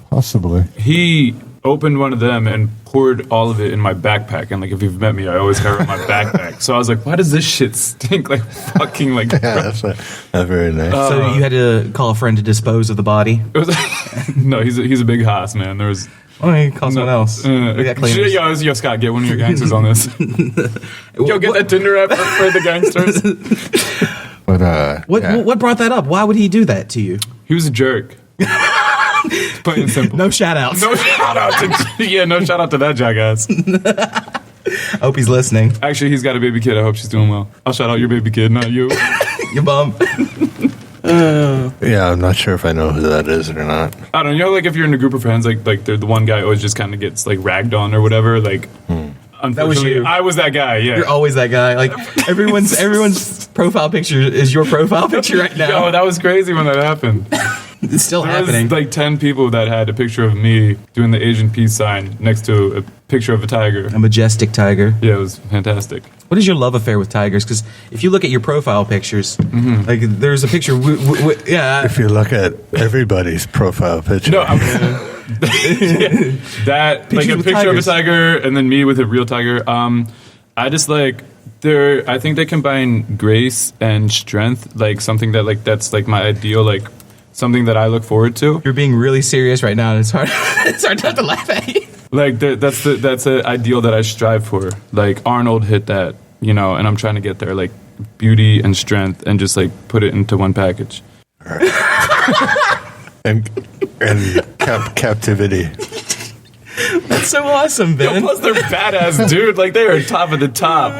Possibly. He opened one of them and poured all of it in my backpack. And like, if you've met me, I always carry my backpack. So I was like, why does this shit stink like fucking like? Yeah, that's very nice. So you had to call a friend to dispose of the body. It was no, he's a big hoss, man. There was. Why don't you call someone else? We got cleaners. Yo, Scott, get one of your gangsters on this. Yo, get that Tinder app for the gangsters. But What brought that up? Why would he do that to you? He was a jerk. Plain and simple. No shout outs. No shout out to no shout out to that jackass. I hope he's listening. Actually, he's got a baby kid. I hope she's doing well. I'll shout out your baby kid, not you. You bum. Yeah, I'm not sure if I know who that is or not. I don't know, like if you're in a group of friends, like they're the one guy always just kind of gets like ragged on or whatever. Like, unfortunately, you. I was that guy. Yeah. You're always that guy. Like everyone's profile picture is your profile picture right now. Yo, that was crazy when that happened. It's still There happening. was like 10 people that had a picture of me doing the Asian peace sign next to a picture of a tiger. A majestic tiger. Yeah, it was fantastic. What is your love affair with tigers? Because if you look at your profile pictures, like there's a picture. Yeah, If you look at everybody's profile picture, No, that like Pictures a with picture tigers. of a tiger and then me with a real tiger. I just like I think they combine grace and strength, like something that like that's like my ideal, like something that I look forward to. you're being really serious right now, and it's hard. It's hard not to laugh at you. Like that's the ideal that I strive for. Like Arnold hit that, you know, and I'm trying to get there. Like beauty and strength, and just like put it into one package. and captivity. That's so awesome, Ben. Plus, they're badass, dude. Like they are top of the top.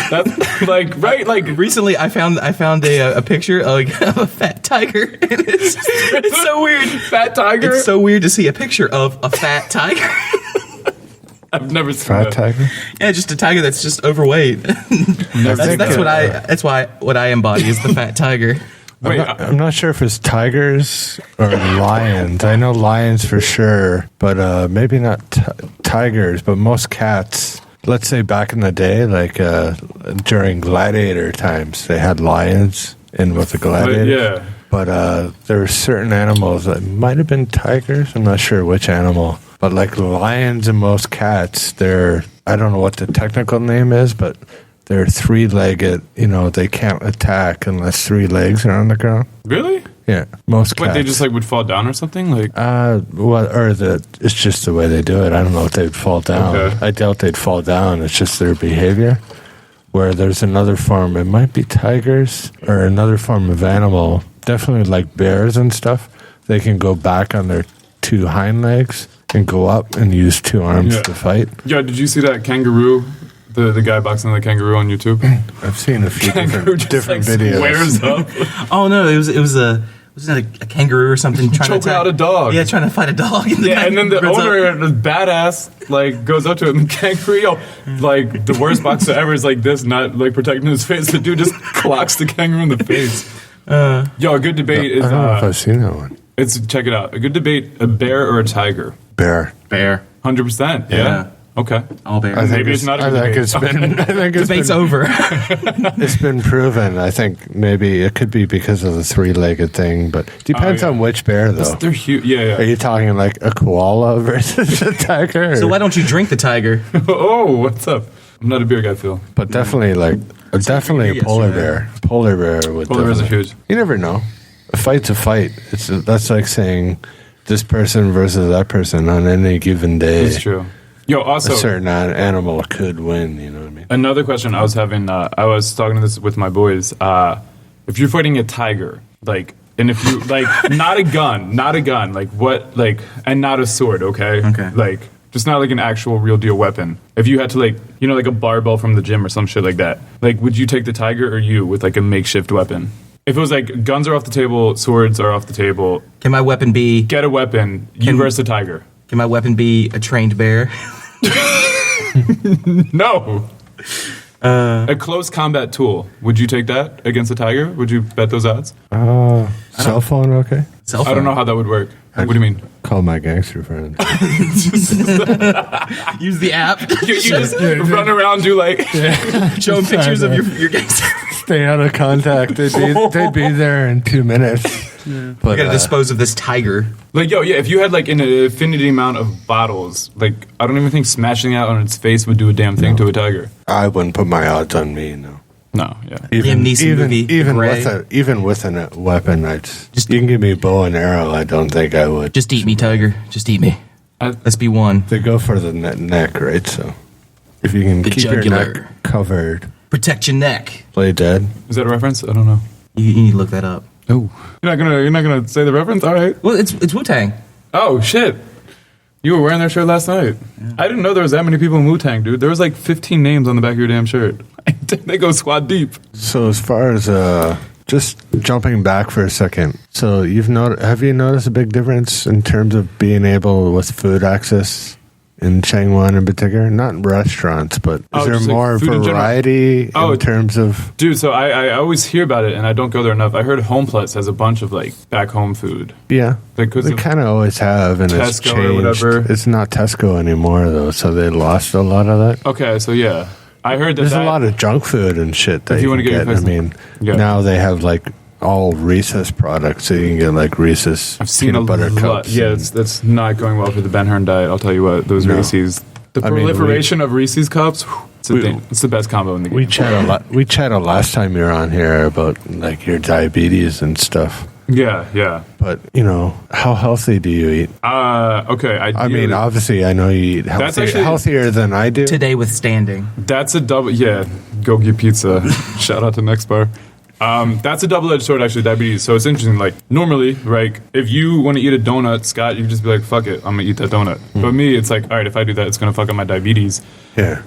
That's like right. Like Recently, I found a picture of a fat tiger. And it's so weird. fat tiger. It's so weird to see a picture of a fat tiger. I've never seen Fat that. tiger? Yeah, just a tiger that's just overweight. That's what I embody is the fat tiger. Wait, I'm not sure if it's tigers or lions. I know lions for sure, but maybe not tigers, but most cats. Let's say back in the day, like during gladiator times, they had lions in with the gladiator. yeah. But there were certain animals that might have been tigers. I'm not sure which animal. But like lions and most cats, I don't know what the technical name is, but they're three-legged. You know, they can't attack unless three legs are on the ground. Really? Yeah, most cats. Wait, they just like would fall down or something? Like It's just the way they do it. I don't know if they'd fall down. Okay. I doubt they'd fall down. It's just their behavior. Where there's another form, it might be tigers or another form of animal, definitely like bears and stuff. They can go back on their two hind legs and go up and use two arms to fight. Yeah, did you see that kangaroo? The guy boxing the kangaroo on YouTube? I've seen a few Kangaroo different just, like, videos. squares up. Oh no, it was wasn't it a kangaroo or something trying Choking to out a dog. Yeah, trying to fight a dog. And then the owner, the badass, like goes up to him and kangaroo, like the worst boxer ever is like this, not like protecting his face. The dude just clocks the kangaroo in the face. Yo, a good debate is. I don't know if I've seen that one. It's check it out. A good debate: a bear or a tiger. Bear. 100%. Yeah. Okay. All bears. I think Maybe it's not a I think debate. it's been. I think it's Debate's been, over. It's been proven. I think maybe it could be because of the three-legged thing, but depends on which bear, though. They're huge. Yeah. Are you talking like a koala versus a tiger? So why don't you drink the tiger? Oh, what's up? I'm not a beer guy, Phil. But definitely, definitely a polar bear. Polar bear would. Polar bears are definitely- huge. You never know. A fight's a fight. That's like saying this person versus that person on any given day. It's true. Yo, also A certain animal could win. You know what I mean? another question I was having. I was talking to this with my boys. If you're fighting a tiger, like, and if you like, not a gun, like what, like, and not a sword, okay? Okay. Like, just not like an actual real deal weapon. If you had to, like, you know, like a barbell from the gym or some shit like that, like, would you take the tiger or you with like a makeshift weapon? If it was like guns are off the table, swords are off the table, Can my weapon be? get a weapon, you versus the tiger. Can my weapon be a trained bear? No. A close combat tool. Would you take that against a tiger? Would you bet those odds? Cell phone, okay? Cell phone. I don't know how that would work. What do you mean? Call my gangster friend. Use the app. You just run around, do like Show them pictures of your gangster. Stay out of contact. They'd be there in 2 minutes. But I gotta dispose of this tiger. like yo, yeah. If you had like an infinity amount of bottles, like I don't even think smashing out on its face would do a damn thing to a tiger. I wouldn't put my odds on me. No. No, yeah. Liam Neeson movie, Even with a weapon, you can give me a bow and arrow. I don't think I would. Just eat me, tiger. Just eat me. Let's be one. They go for the neck, right? So if you can The keep your jugular. neck covered, Protect your neck. play dead. Is that a reference? I don't know. You need to look that up. Oh, you're not gonna say the reference? All right. Well, it's Wu Tang. Oh shit. You were wearing their shirt last night. Yeah. I didn't know there was that many people in Wu-Tang, dude. There was like 15 names on the back of your damn shirt. They go squad deep. So as far as just jumping back for a second, so have you noticed a big difference in terms of being able with food access in Changwon in particular? Not in restaurants, but is there just like more food in general? variety in terms of? Dude, so I always hear about it, and I don't go there enough. I heard HomePlus has a bunch of like back home food. Yeah, Like, 'cause they of kind of always have, and it's Tesco or changed. whatever. It's not Tesco anymore though, so they lost a lot of that. Okay, so yeah, I heard There's a lot of junk food and shit that If you you wanna can get your get. I fix- mean, Yeah. now they have like all Reese's products, so you can get like Reese's I've seen peanut a butter lot. cups. Yeah, and- that's not going well for the Ben Hearn diet. I'll tell you what, those No. Reese's. The I mean, proliferation of Reese's cups, it's, We- it's the best combo in the game. We chatted last time you were on here about like your diabetes and stuff. Yeah. But how healthy do you eat? Okay. I mean, obviously, I know you eat healthier than I do. Today withstanding. That's a double. Yeah, go get pizza. Shout out to Next Bar. That's a double-edged sword, actually, diabetes. So it's interesting. Like normally, right, if you want to eat a donut, Scott, you just be like, "Fuck it, I'm gonna eat that donut." But me, it's like, all right, if I do that, it's gonna fuck up my diabetes. Yeah.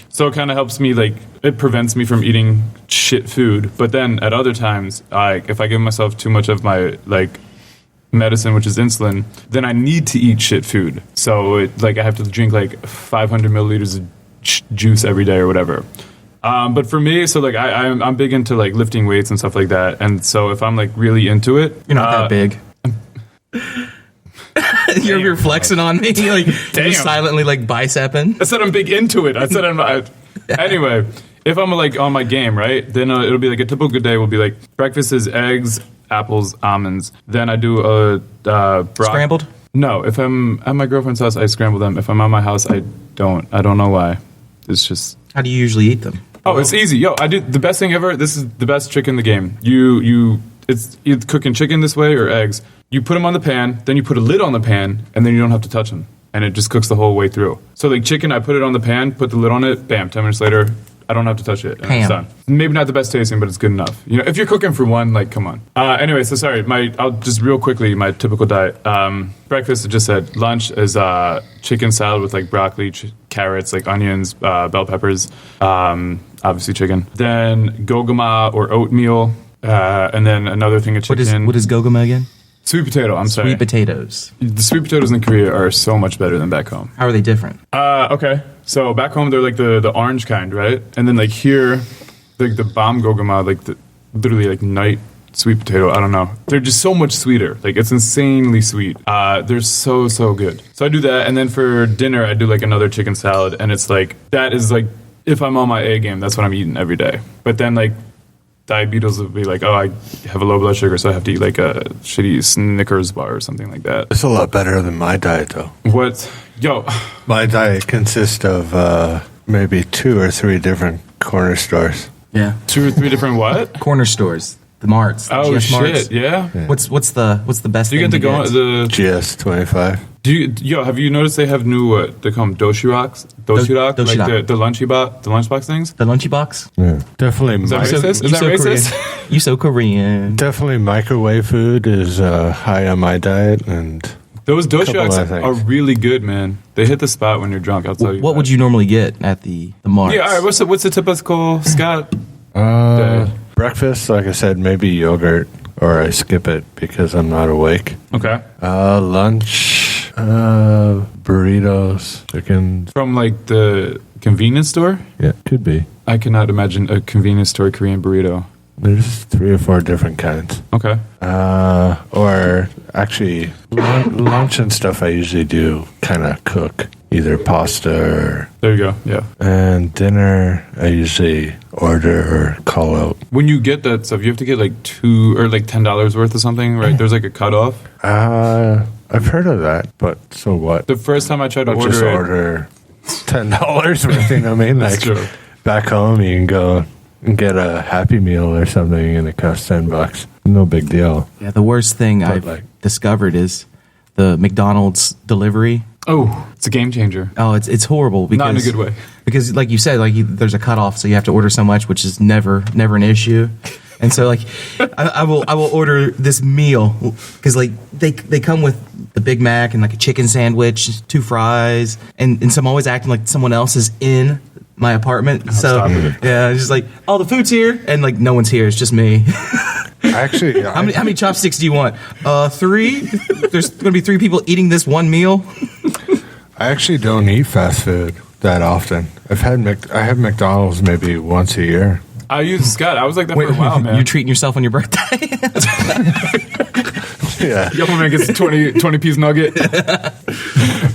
So it kind of helps me, like, it prevents me from eating shit food. But then at other times, like, if I give myself too much of my, like, medicine, which is insulin, then I need to eat shit food. So, I have to drink, like, 500 milliliters of juice every day or whatever. But for me, so, like, I'm big into, like, lifting weights and stuff like that. And so if I'm, like, really into it... You're not that big. You're flexing on me, like you're just silently like bicepping. I said I'm big into it. I said I'm not. Anyway, if I'm like on my game, right, then it'll be like a typical good day will be like breakfast is eggs, apples, almonds. Then I do a Scrambled? No, if I'm at my girlfriend's house, I scramble them. If I'm at my house, I don't. I don't know why. It's just. How do you usually eat them? Oh, it's easy. Yo, I do the best thing ever. This is the best trick in the game. It's either cooking chicken this way or eggs. You put them on the pan, then you put a lid on the pan, and then you don't have to touch them. And it just cooks the whole way through. So like chicken, I put it on the pan, put the lid on it, bam, 10 minutes later, I don't have to touch it. And it's done. Maybe not the best tasting, but it's good enough. If you're cooking for one, like, come on. Anyway, so sorry, I'll just real quickly, my typical diet. Breakfast, I just said. Lunch is chicken salad with like broccoli, carrots, like onions, bell peppers, obviously chicken. Then gogama or oatmeal. And then another thing of chicken. What is goguma again? Sweet potato, I'm sorry. Sweet potatoes. The sweet potatoes in Korea are so much better than back home. How are they different? Okay. So back home, they're like the orange kind, right? And then like here, like the bam goguma, like literally like night sweet potato, I don't know. They're just so much sweeter. Like it's insanely sweet. They're so good. So I do that. And then for dinner, I do like another chicken salad. And it's like, that is like, if I'm on my A game, that's what I'm eating every day. But then like, diabetes would be like, oh, I have a low blood sugar, so I have to eat like a shitty Snickers bar or something like that. It's a lot better than my diet, though. What? Yo. My diet consists of maybe 2 or 3 different corner stores. Yeah. 2 or 3 different what? Corner stores. The marts. The Oh, GS shit, marts. yeah? What's the best Do you thing get to go on the... GS25. Have you noticed they have new, they call them doshirak? Doshirak? Doshirak. Like the lunchbox things? The lunchy box? Yeah. Definitely. Is that racist? Is that racist? You so Korean. Definitely microwave food is high on my diet, and Those Couple doshiraks of things. are really good, man. They hit the spot when you're drunk, I'll tell you. What would you normally get at the marts? Yeah, all right, what's the typical Scott? breakfast, like I said, maybe yogurt, or I skip it because I'm not awake. Okay. Lunch, burritos, chicken. From like the convenience store? Yeah, could be. I cannot imagine a convenience store Korean burrito. There's 3 or 4 different kinds. Okay. Or actually, lunch and stuff I usually do kind of cook. Either pasta or... There you go, yeah. And dinner, I usually order or call out. When you get that stuff, you have to get like $2 or like $10 worth of something, right? There's like a cutoff. I've heard of that, but so what? The first time I tried to I'll just order $10 worth, you know what I mean? That's Like, true. back home, you can go and get a Happy Meal or something, and it costs $10. No big deal. Yeah, the worst thing I've discovered is the McDonald's delivery. Oh, it's a game changer. Oh, it's horrible. Because, Not in a good way. Because, like you said, there's a cutoff, so you have to order so much, which is never an issue. And so, like, I will order this meal because, like, they come with the Big Mac and like a chicken sandwich, 2 fries, and so I'm always acting like someone else is in my apartment. stop it. Yeah, it's just like, oh, the food's here, and like no one's here. It's just me. Actually, How many chopsticks do you want? 3. There's going to be 3 people eating this one meal. I actually don't eat fast food that often. I have McDonald's maybe once a year. I was like that for a while, man. You're treating yourself on your birthday? Yeah. Yo, man gets a 20-piece nugget.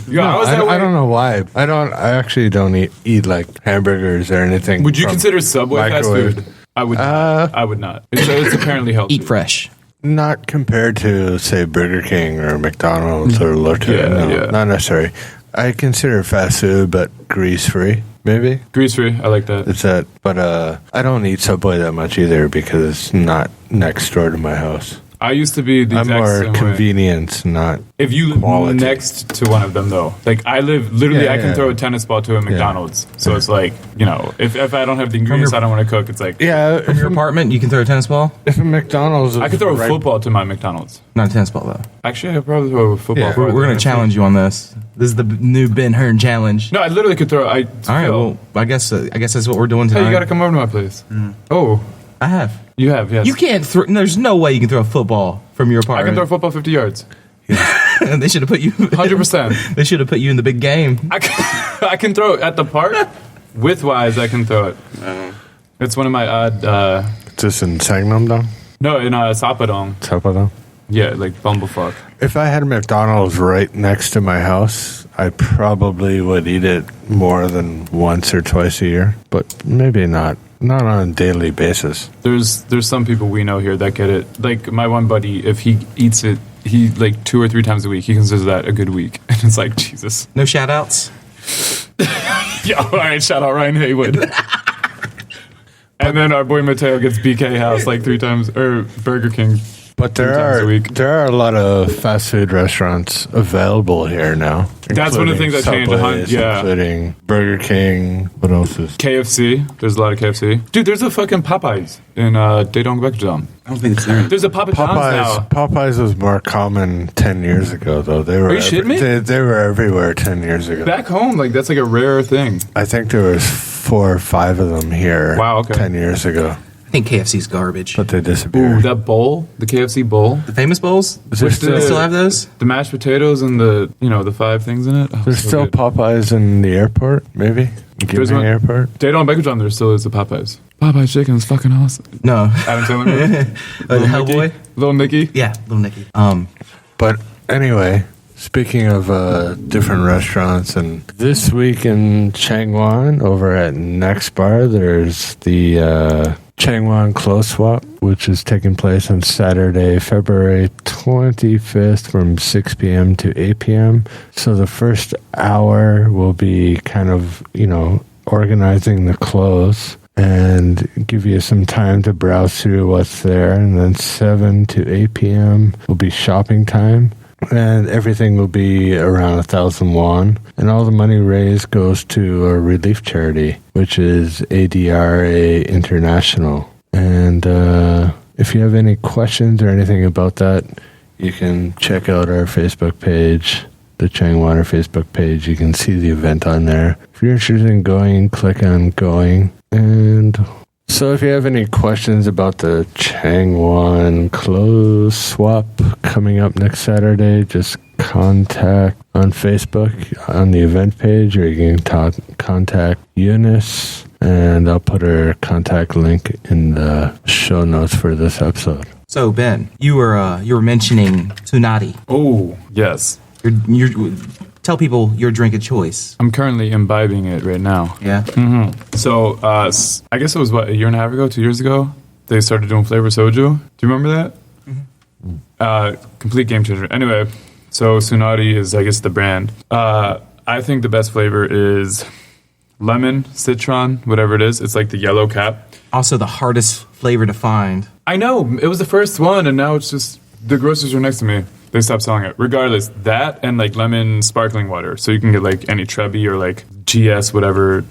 Yo, I don't know why. I actually don't eat like hamburgers or anything. Would you from consider Subway fast microwave. food? I would. I would not. It's apparently healthy. Eat fresh. Not compared to, say, Burger King or McDonald's or Lotte. Yeah, no, yeah. not necessarily. I consider fast food, but grease-free, maybe. Grease-free. I like that. It's that. But I don't eat Subway that much either because it's not next door to my house. I used to be the I'm exact more same way. convenience, not If you live quality. next to one of them, though, like I live literally, Yeah, I can yeah. throw a tennis ball to a McDonald's. So it's like, if I don't have the ingredients I don't want to cook, it's like, Yeah, From your apartment, you can throw a tennis ball? if a McDonald's... I could throw a right- football to my McDonald's. Not a tennis ball, though. Actually, I could probably throw a football. Yeah. We're going to challenge you on this. This is the new Ben Hearn challenge. No, I literally could throw. All right, well, I guess that's what we're doing tonight. Hey, you got to come over to my place. Oh, I have. you have, yes. You can't throw... There's no way you can throw a football from your I can apartment. throw a football 50 yards. They should have put you... 100%. They should have put you in the big game. I can throw it at the park. Width-wise, I can throw it. It's one of my odd... Just in Sangnam, though? no, in Sapadong. Sapadong? Yeah, like bumblefuck. If I had a McDonald's right next to my house, I probably would eat it more than once or twice a year, but maybe not on a daily basis. There's some people we know here that get it. Like my one buddy, if he eats it, he like 2 or 3 times a week, he considers that a good week. And it's like, Jesus. No shout-outs? Yo, all right, shout out Ryan Haywood. And then our boy Mateo gets BK House like 3 times, or Burger King. But 3 times a week. there are a lot of fast food restaurants available here now. That's one of the things that changed, Subways, yeah. including Burger King. What else is? KFC. There's a lot of KFC. Dude, there's a fucking Popeyes in Daedong-Baekjeom. I don't think it's there. There's a Papa John's now. Popeyes was more common 10 years ago, though. They were Are you shitting me? They were everywhere 10 years ago. Back home, like that's like a rare thing. I think there was 4 or 5 of them here. Wow, okay. 10 years ago. I think KFC's garbage. but they disappeared. Ooh, that bowl, the KFC bowl, The famous bowls? Is there Do they still have those? the mashed potatoes and the the 5 things in it. Oh, There's so still good. Popeyes in the airport, maybe? There's Giving one- airport? Dayton Bakerton, there still is the Popeyes. Popeyes chicken is fucking awesome. No. Adam Sandler, The Hellboy? Little Nicky. Yeah, Little Nicky. But anyway, speaking of different restaurants, and this week in Changwon, over at Next Bar, there's the Changwon Clothes Swap, which is taking place on Saturday, February 25th from 6 p.m. to 8 p.m. So the first hour will be kind of, organizing the clothes and give you some time to browse through what's there. And then 7 to 8 p.m. will be shopping time. And everything will be around 1,000 won. And all the money raised goes to a relief charity, which is ADRA International. And if you have any questions or anything about that, you can check out our Facebook page, the Changwoner Facebook page. You can see the event on there. If you're interested in going, click on going. And so if you have any questions about the Changwon Clothes Swap coming up next Saturday, just contact on Facebook on the event page, or you can contact Eunice, and I'll put her contact link in the show notes for this episode. So, Ben, you were mentioning Tsunade. Oh, yes. Tell people your drink of choice. I'm currently imbibing it right now. Yeah? So, I guess it was, a year and a half ago, 2 years ago, they started doing flavor soju. Do you remember that? Complete game changer. Anyway, so Tsunade is, I guess, the brand. I think the best flavor is lemon, citron, whatever it is. It's like the yellow cap. Also the hardest flavor to find. I know. It was the first one, and now it's just, the grocers are next to me. They stopped selling it. Regardless, that and like lemon sparkling water. So you can get like any Trebi or like GS, whatever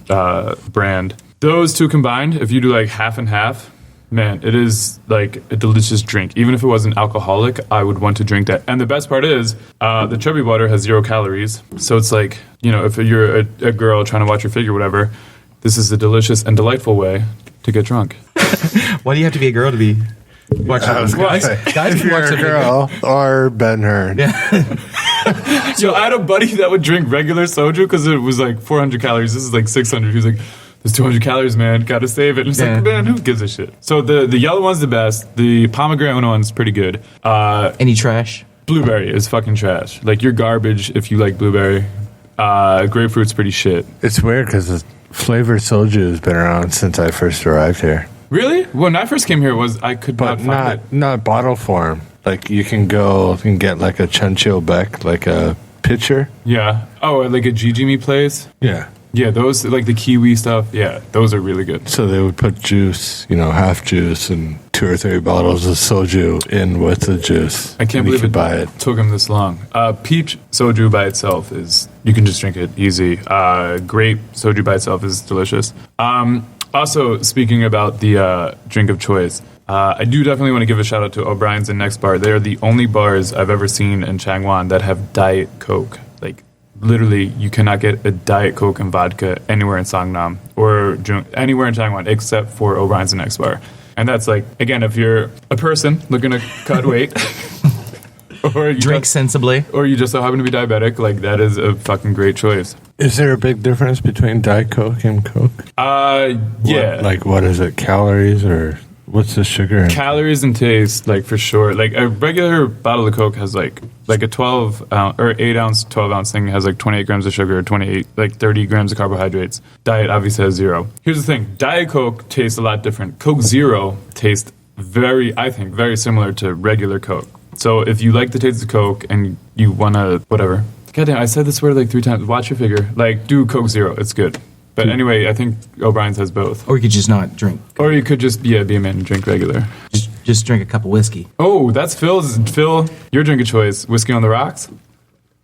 brand. Those two combined, if you do like half and half, man, it is like a delicious drink. Even if it wasn't alcoholic, I would want to drink that. And the best part is, the Trebi water has 0 calories. So it's like, if you're a girl trying to watch your figure, whatever, this is a delicious and delightful way to get drunk. Why do you have to be a girl to be watching? Guys if can you're watch a girl or Ben Hearn. So I had a buddy that would drink regular soju because it was like 400 calories. This is like 600. He was like, there's 200 calories, man. Gotta save it. And it's like, man, who gives a shit? So the yellow one's the best. The pomegranate one's pretty good. Any trash? Blueberry is fucking trash. Like, you're garbage if you like blueberry. Grapefruit's pretty shit. It's weird because flavored soju has been around since I first arrived here. Really? When I first came here, I could But not find it. not bottle form. Like you can go and get like a Chunchil Beck, like a pitcher. Yeah. Oh, like a Jijimi place? Yeah. Yeah, those, like the kiwi stuff, yeah, those are really good. So they would put juice, half juice and 2 or 3 bottles of soju in with the juice. I can't and believe you could it buy it. took him this long. Peach soju by itself is, you can just drink it easy. Grape soju by itself is delicious. Also, speaking about the drink of choice, I do definitely want to give a shout out to O'Brien's and Next Bar. They are the only bars I've ever seen in Changwon that have Diet Coke. Like, literally, you cannot get a Diet Coke and vodka anywhere in Songnam or anywhere in Changwon except for O'Brien's and Next Bar. And that's like, again, if you're a person looking to cut weight, or you Drink sensibly. or you just so happen to be diabetic, like, that is a fucking great choice. Is there a big difference between Diet Coke and Coke? Yeah. What is it, calories or what's the sugar in? Calories and taste, like, for sure. Like, a regular bottle of Coke has like a 12 ounce or 8 ounce, 12 ounce thing has like 28 grams of sugar, 30 grams of carbohydrates. Diet obviously has 0. Here's the thing: Diet Coke tastes a lot different. Coke Zero tastes very similar to regular Coke. So if you like the taste of Coke and you wanna whatever, goddamn, I said this word like 3 times. Watch your figure. Like, do Coke Zero. It's good. But anyway, I think O'Brien's has both. Or you could just not drink. Or you could just be a man and drink regular. Just drink a cup of whiskey. Oh, that's Phil's. Phil, your drink of choice: whiskey on the rocks.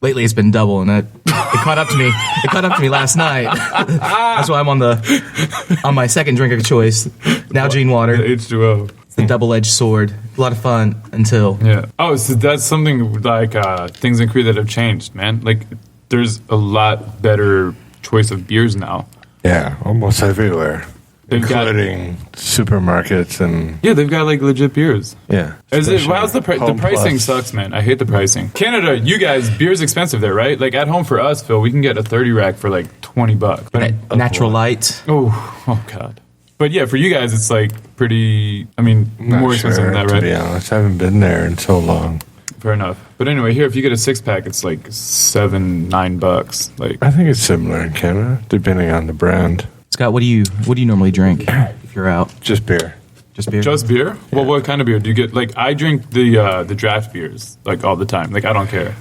Lately, it's been double, and it caught up to me. It caught up to me last night. That's why I'm on my second drink of choice. Now, Gene Water. H2O. It's the double-edged sword. A lot of fun until. Yeah. Oh, so that's something like things in Korea that have changed, man. Like, there's a lot better choice of beers now. Yeah, almost everywhere. They've including supermarkets and they've got like legit beers. yeah. How's the Home pricing Plus. sucks, man. I hate the pricing. Canada, you guys, beer's expensive there, right? Like at home for us, Phil, we can get a 30 rack for like $20. But Natural light. oh god. But yeah, for you guys, it's like pretty. I mean, Not more expensive than that, to right? be honest, I haven't been there in so long. Fair enough. But anyway, here, if you get a 6-pack, it's like $7-9. Like, I think it's similar in Canada, depending on the brand. Scott, what do you normally drink if you're out? Just beer. Just beer? just beer? Well, what kind of beer do you get? Like, I drink the draft beers like all the time. Like, I don't care.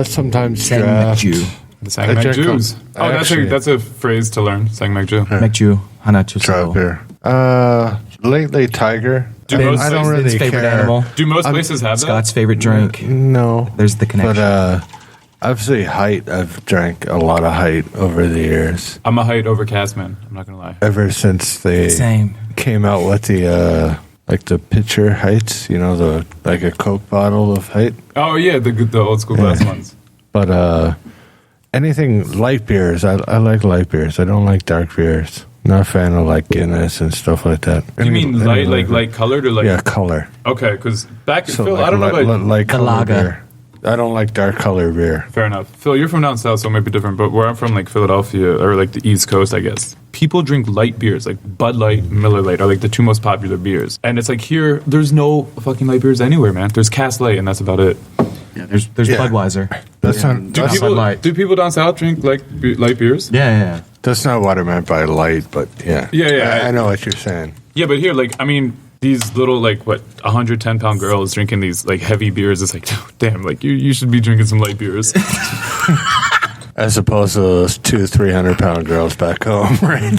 Sometimes Sang draft. Macju. The Sangmak drink Jews. them. Oh, Actually- that's a phrase to learn. Sangmak Jew. Macju. Hanachu. Draft beer. Lately, Tiger. Do I most don't places- really His favorite care. animal. Do most places have that? Scott's favorite drink. No. There's the connection. But obviously, Height. I've drank a lot of Height over the years. I'm a height overcast man. I'm not gonna lie. Ever since they Same. came out with the like the pitcher Heights, like a Coke bottle of Height. Oh yeah, the old school glass Yeah. ones. But anything light beers, I like light beers. I don't like dark beers. Not a fan of like Guinness and stuff like that. You mean light, like light colored or like? Yeah, color. Okay, because Phil, like, I don't know about. like The color lager. beer. I don't like dark color beer. Fair enough. Phil, you're from down south, so it might be different. But where I'm from, like Philadelphia or like the East Coast, I guess, people drink light beers, like Bud Light, Miller Lite, are like the two most popular beers. And it's like here, there's no fucking light beers anywhere, man. There's Cass Light, and that's about it. Yeah, there's Yeah. Budweiser. That's not. Do That's, Bud Light. people down south drink like light beers? Yeah. that's not what I meant by light, but yeah. Yeah. I know what you're saying. Yeah, but here, like, I mean, these little, like, 110-pound girls drinking these, like, heavy beers. It's like, damn, like, you should be drinking some light beers. As opposed to those 200-300-pound girls back home, right?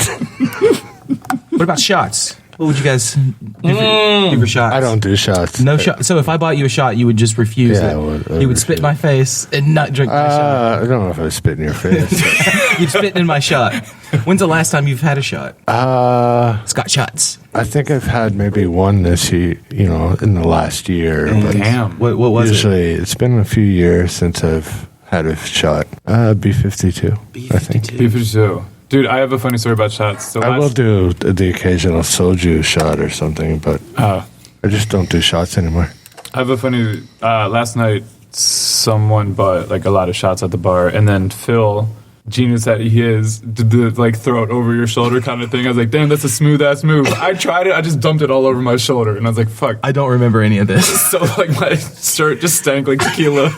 What about shots? What would you guys give for shots? I don't do shots. No shot. So if I bought you a shot, you would just refuse Yeah, it. I would You would spit in my face and not drink my shot. I don't know if I spit in your face. You'd spit in my shot. When's the last time you've had a shot? Scott shots. I think I've had maybe one this year, in the last year. But Damn. What was usually, it's been a few years since I've had a shot. B-52, I think. B52. Dude, I have a funny story about shots. So I will do the occasional soju shot or something, but I just don't do shots anymore. I have a funny. Last night, someone bought like a lot of shots at the bar, and then Phil, genius that he is, did the like throw it over your shoulder kind of thing. I was like, damn, that's a smooth ass move. I tried it. I just dumped it all over my shoulder, and I was like, fuck. I don't remember any of this. So like my shirt just stank like tequila.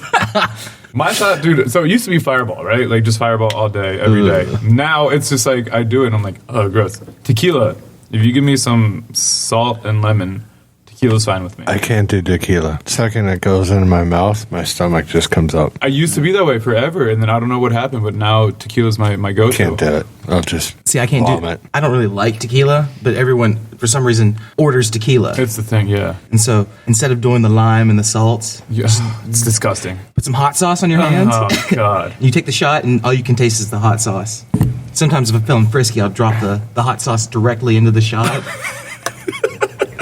My shot, dude. So it used to be Fireball, right? Like just Fireball all day, every day. Now it's just like I do it. And I'm like, oh, gross. Tequila. If you give me some salt and lemon, tequila's fine with me. I can't do tequila. Second it goes into my mouth, my stomach just comes up. I used to be that way forever, and then I don't know what happened, but now tequila's my go-to. Can't do it. I'll just See, I can't vomit. I don't really like tequila, but everyone, for some reason, orders tequila. It's the thing, yeah. And so instead of doing the lime and the salts, Yeah, it's disgusting. put some hot sauce on your hands. Oh god. You take the shot, and all you can taste is the hot sauce. Sometimes if I'm feeling frisky, I'll drop the hot sauce directly into the shot.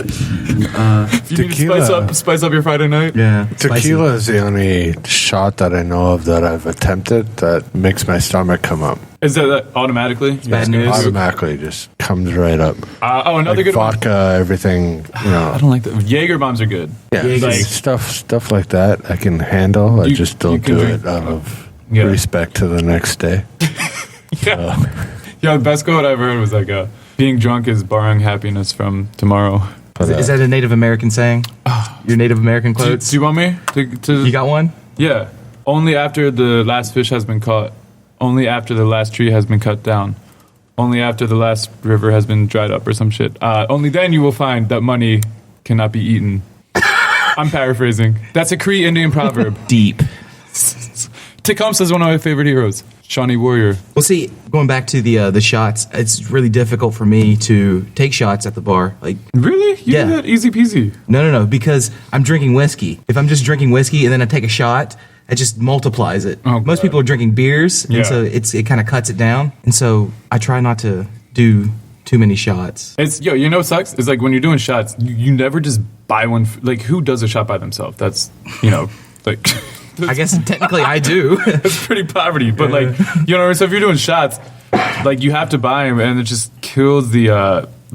If you need to Tequila. spice up your Friday night. Yeah. Tequila is the only shot that I know of that I've attempted that makes my stomach come up. Is that automatically? bad news. Automatically just comes right up. Another Like good one. vodka, everything, I don't like that. Jaeger bombs are good. Yeah, Jaeger. like stuff like that I can handle. I You- just you don't can do drink- it out of Yeah. respect to the next day. Yeah. Yeah, the best quote I've heard was like, being drunk is borrowing happiness from tomorrow. But, Is that a Native American saying? Your Native American Do quotes? you want me to You got one? Yeah. Only after the last fish has been caught. Only after the last tree has been cut down. Only after the last river has been dried up or some shit. Only then you will find that money cannot be eaten. I'm paraphrasing. That's a Cree Indian proverb. Deep. Tecumseh's one of my favorite heroes. Shawnee Warrior. Well, see, going back to the shots, it's really difficult for me to take shots at the bar. Like, Really? You Yeah. do that easy peasy. no, because I'm drinking whiskey. If I'm just drinking whiskey and then I take a shot, it just multiplies it. Oh, Most God. people are drinking beers, Yeah. and so it kind of cuts it down. And so I try not to do too many shots. You know what sucks? It's like when you're doing shots, you never just buy one. Like, who does a shot by themselves? That's, like... I guess technically I do. It's pretty poverty, but like, so if you're doing shots, like you have to buy them, and it just kills the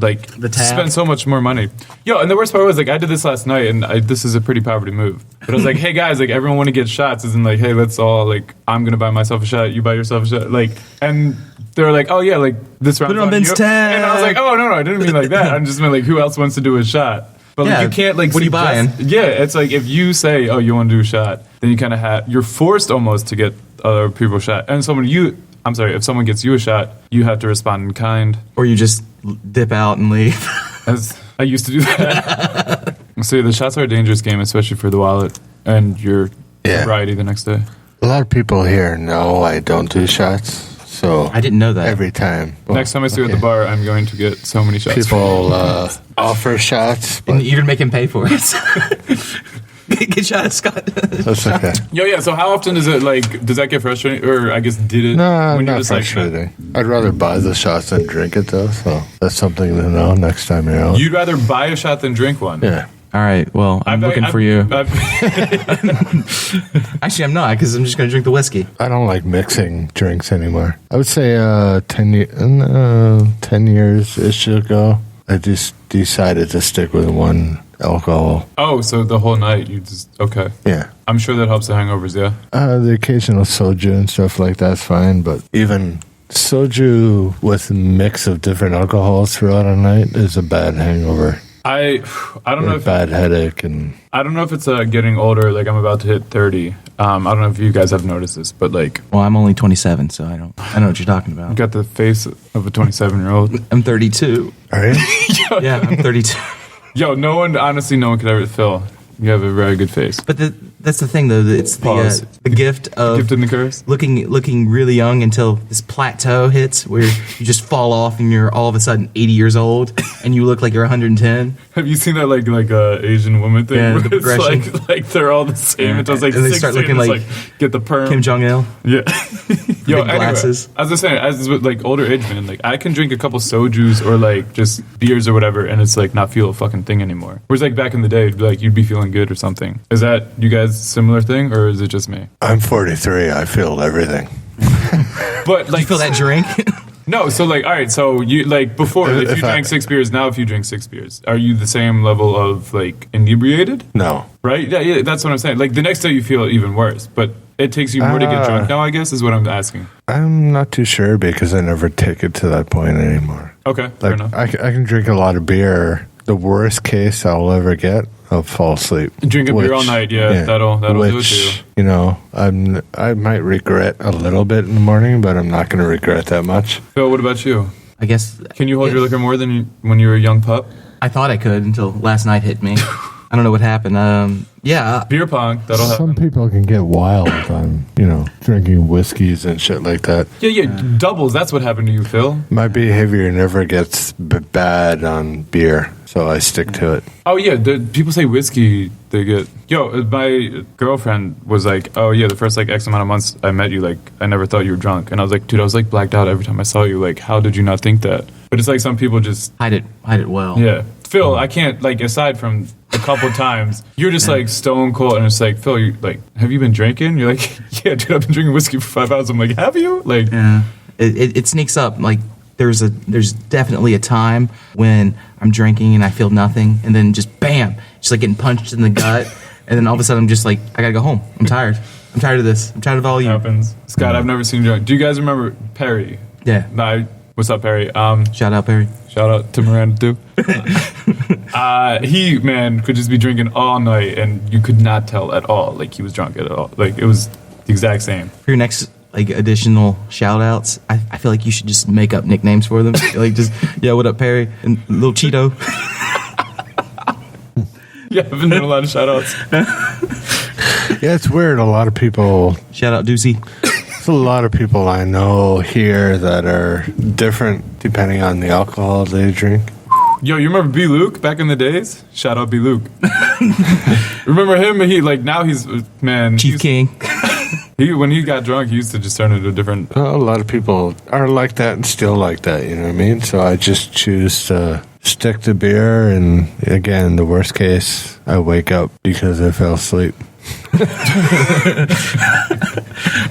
tab. spend so much more money. Yo, and the worst part was like I did this last night, and this is a pretty poverty move. But I was like, hey guys, like everyone want to get shots, isn't like, hey, let's all like I'm gonna buy myself a shot, you buy yourself a shot, like, and they were like, oh yeah, like this round. Put it on Ben's tab. And I was like, oh no, I didn't mean like that. I just meant like who else wants to do a shot. But like, you can't like. What are you buying? Yeah, it's like if you say, "Oh, you want to do a shot," then you kind of you're forced almost to get other people a shot. And if someone gets you a shot, you have to respond in kind, Or you just dip out and leave. as I used to do that. So the shots are a dangerous game, especially for the wallet and your sobriety the next day. A lot of people here know I don't do shots. So I didn't know that. Every time. Next time I see you at the bar, I'm going to get so many shots. People offer shots. And you're going to make him pay for it. Get shot, Scott. That's okay. Yeah. So how often does it, like, does that get frustrating? Or I guess did it? No, when not you're just frustrating. I'd rather buy the shots than drink it, though. So that's something to know next time you're out. You'd rather buy a shot than drink one? Yeah. All right. Well, I'm looking for you. Actually, I'm not, because I'm just going to drink the whiskey. I don't like mixing drinks anymore. I would say 10 years-ish ago, I just decided to stick with one alcohol. Oh, so the whole night you just, okay. Yeah. I'm sure that helps the hangovers, yeah? The occasional soju and stuff like that's fine, but even soju with a mix of different alcohols throughout a night is a bad hangover. I don't know if bad headache and I don't know if it's getting older. Like I'm about to hit 30. I don't know if you guys have noticed this, but like, well, I'm only 27, so I know what you're talking about. you got the face of a 27-year-old. I'm 32. all right. Yeah, I'm 32. Yo, no one could ever feel. You have a very good face. But that's the thing, though. It's the gift of Gift and the curse. looking really young until this plateau hits where you just fall off and you're all of a sudden 80 years old and you look like you're 110. Have you seen that like Asian woman thing? Yeah, where the progression. It's like they're all the same. Yeah. Until it's like And they 60 start looking and it's like get the perm. Kim Jong-il. Yeah. Yo, Big glasses. As I was saying, as with like older age man, like I can drink a couple sojus or like just beers or whatever, and it's like not feel a fucking thing anymore. Whereas like back in the day, like you'd be feeling good or something. Is that you guys similar thing, or is it just me? I'm 43. I feel everything. But like You feel that drink? no, so like all right, so you like before if you drank 6 beers, now if you drink 6 beers, are you the same level of like inebriated? No. Right? Yeah, that's what I'm saying. Like the next day you feel even worse, but it takes you more to get drunk now, I guess, is what I'm asking. I'm not too sure because I never take it to that point anymore. Okay, fair Like enough. I can drink a lot of beer. The worst case I'll ever get, I'll fall asleep. Drink a beer all night, yeah, that'll do it too. You know, I might regret a little bit in the morning, but I'm not going to regret that much. Phil, what about you? I guess. Can you hold your liquor more than when you were a young pup? I thought I could until last night hit me. I don't know what happened. Yeah. Beer pong, that'll Some happen. people can get wild on, drinking whiskeys and shit like that. Yeah, doubles, that's what happened to you, Phil. My behavior never gets bad on beer, so I stick to it. Oh, yeah, people say whiskey, they get... Yo, my girlfriend was like, oh, yeah, the first, like, X amount of months I met you, like, I never thought you were drunk. And I was like, dude, I was, like, blacked out every time I saw you. Like, how did you not think that? But it's like some people just... Hide it well. Yeah. Phil, I can't, like, aside from a couple times, you're just, like, stone cold. And it's like, Phil, you like, have you been drinking? You're like, yeah, dude, I've been drinking whiskey for 5 hours. I'm like, have you? Like... Yeah. It sneaks up. Like, there's definitely a time when I'm drinking and I feel nothing. And then just, bam, just, like, getting punched in the gut. And then all of a sudden I'm just like, I gotta go home. I'm tired. I'm tired of this. I'm tired of all you. Happens. Scott, I've never seen you drunk. Do you guys remember Perry? Yeah. What's up, Perry? Shout out, Perry. Shout out to Miranda, too. He, man, could just be drinking all night, and you could not tell at all, like, he was drunk at all. Like, it was the exact same. For your next, like, additional shout-outs, I feel like you should just make up nicknames for them. Like, just, yeah, what up, Perry? And Little Cheeto. Yeah, I've been doing a lot of shout-outs. Yeah, it's weird. A lot of people... Shout out, Doozy. There's a lot of people I know here that are different depending on the alcohol they drink. Yo, you remember B. Luke back in the days? Shout out B. Luke. Remember him? He, like, now he's, man... Chief King. When he got drunk, he used to just turn into a different... A lot of people are like that and still like that, you know what I mean? So I just choose to stick to beer, and again, the worst case, I wake up because I fell asleep.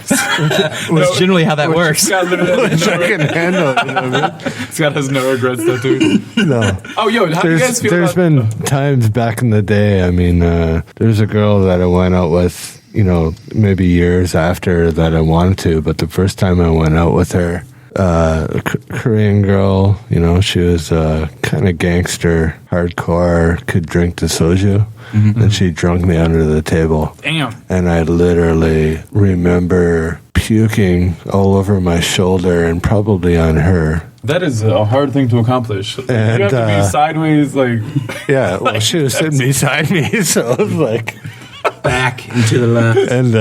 That's generally how that works. Scott literally has I can handle it. You know what I mean? Scott has no regrets though, dude. No. Oh, yo, how do you guys feel There's been times back in the day. I mean, there's a girl that I went out with, you know, maybe years after that I wanted to, but the first time I went out with her, a Korean girl, you know, she was kind of gangster, hardcore, could drink the soju, and she drunk me under the table. Damn. And I literally remember puking all over my shoulder and probably on her. That is a hard thing to accomplish. And, you have to be sideways, like... Yeah, well, she was sitting beside me, so I was like... Back into the left. And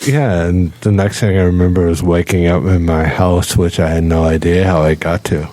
and the next thing I remember was waking up in my house, which I had no idea how I got to.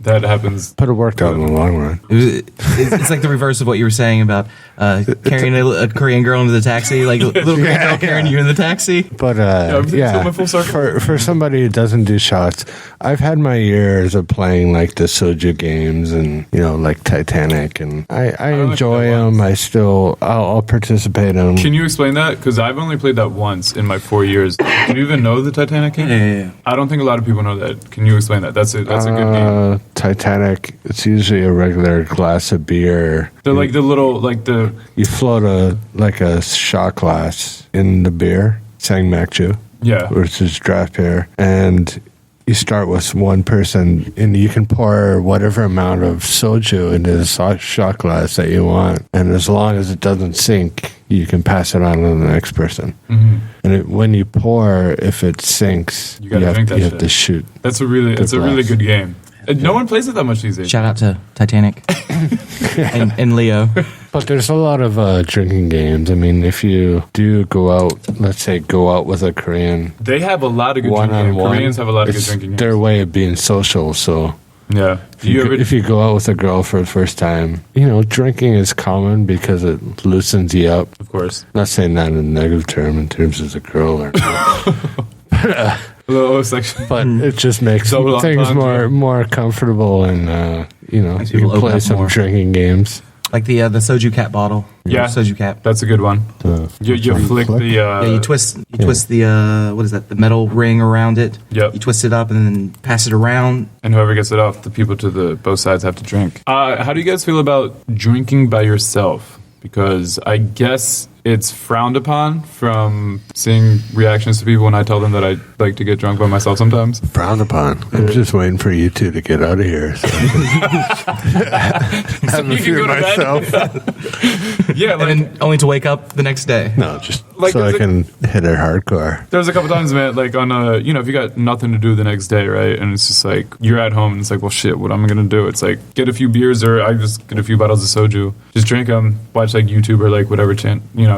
That happens. But it worked out in the long run. It's like the reverse of what you were saying about carrying a Korean girl into the taxi, like little Korean girl carrying you in the taxi. But everything's coming full circle. for somebody who doesn't do shots, I've had my years of playing like the soju games and, you know, like Titanic, and I enjoy them. I'll participate in them. Can you explain that? Because I've only played that once in my 4 years. Do you even know the Titanic game? Yeah. I don't think a lot of people know that. Can you explain that? That's a good game. Titanic, it's usually a regular glass of beer. They're like the little, like the... You float a shot glass in the beer, Sangmakju, Yeah. which is draft beer, and you start with one person, and you can pour whatever amount of soju into the shot glass that you want, and as long as it doesn't sink, you can pass it on to the next person. And when you pour, if it sinks, You gotta drink that you have shit. to shoot. It's a really glass. good game. No one plays it that much these days. Shout out to Titanic and Leo. But there's a lot of drinking games. I mean, if you do go out, let's say go out with a Korean They have a lot of good drinking games. one-on-one, Koreans have a lot of good it's drinking games. their way of being social. So Yeah. if you go out with a girl for the first time, you know, drinking is common because it loosens you up. Of course. Not saying that in a negative term in terms of the girl or not. A little section. But it just makes Double things entendre. more comfortable, and you know, Makes you people can open play up some more. drinking games. Like the soju cap bottle. Yeah. Soju cap. That's a good one. You flick the... Yeah, you twist the what is that? The metal ring around it. Yep. You twist it up and then pass it around. And whoever gets it off, the people to the both sides have to drink. How do you guys feel about drinking by yourself? Because I guess it's frowned upon from seeing reactions to people when I tell them that I like to get drunk by myself sometimes. Frowned upon. I'm just waiting for you two to get out of here. So I can have a you can few go to bed. myself. Yeah, like, And then only to wake up the next day. No, just Like, so I there's a- can hit it hardcore. there's a couple times, man, like on if you got nothing to do the next day, right? And it's just like, you're at home and it's like, well, shit, what am I going to do? It's like, get a few beers, or I just get a few bottles of soju, just drink them, watch like YouTube or like whatever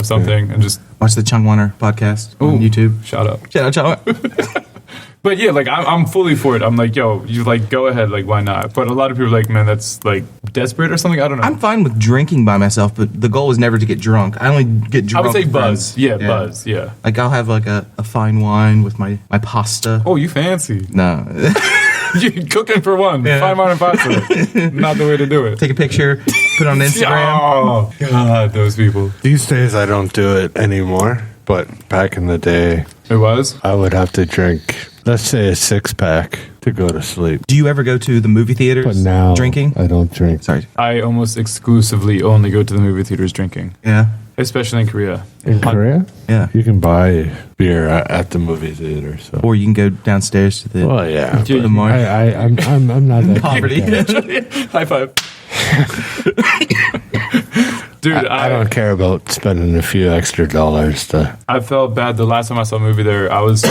something, and just Watch the Changwoner Podcast on YouTube. shout out. Shout out, Changwoner. But yeah, like I'm fully for it. I'm like, yo, you like go ahead, like why not? But a lot of people are like, man, that's like desperate or something. I don't know. I'm fine with drinking by myself, but the goal is never to get drunk. I only get I drunk. would say with buzz. friends. Yeah, buzz. Yeah. Like I'll have like a fine wine with my pasta. Oh, you fancy? No. You cooking for one? Yeah. Fine wine and pasta. Not the way to do it. Take a picture, put it on Instagram. Oh God, those people. These days I don't do it anymore, but back in the day, It was. I would have to drink, let's say, a 6-pack to go to sleep. Do you ever go to the movie theaters But now drinking? I don't drink. Sorry. I almost exclusively only go to the movie theaters drinking, Yeah. especially in Korea. In Korea, Yeah. you can buy beer at the movie theater. So. Or you can go downstairs to the Well, yeah. Yeah, but more. I'm not that poverty. High five. Dude, I don't care about spending a few extra dollars to. I felt bad the last time I saw a movie there. I was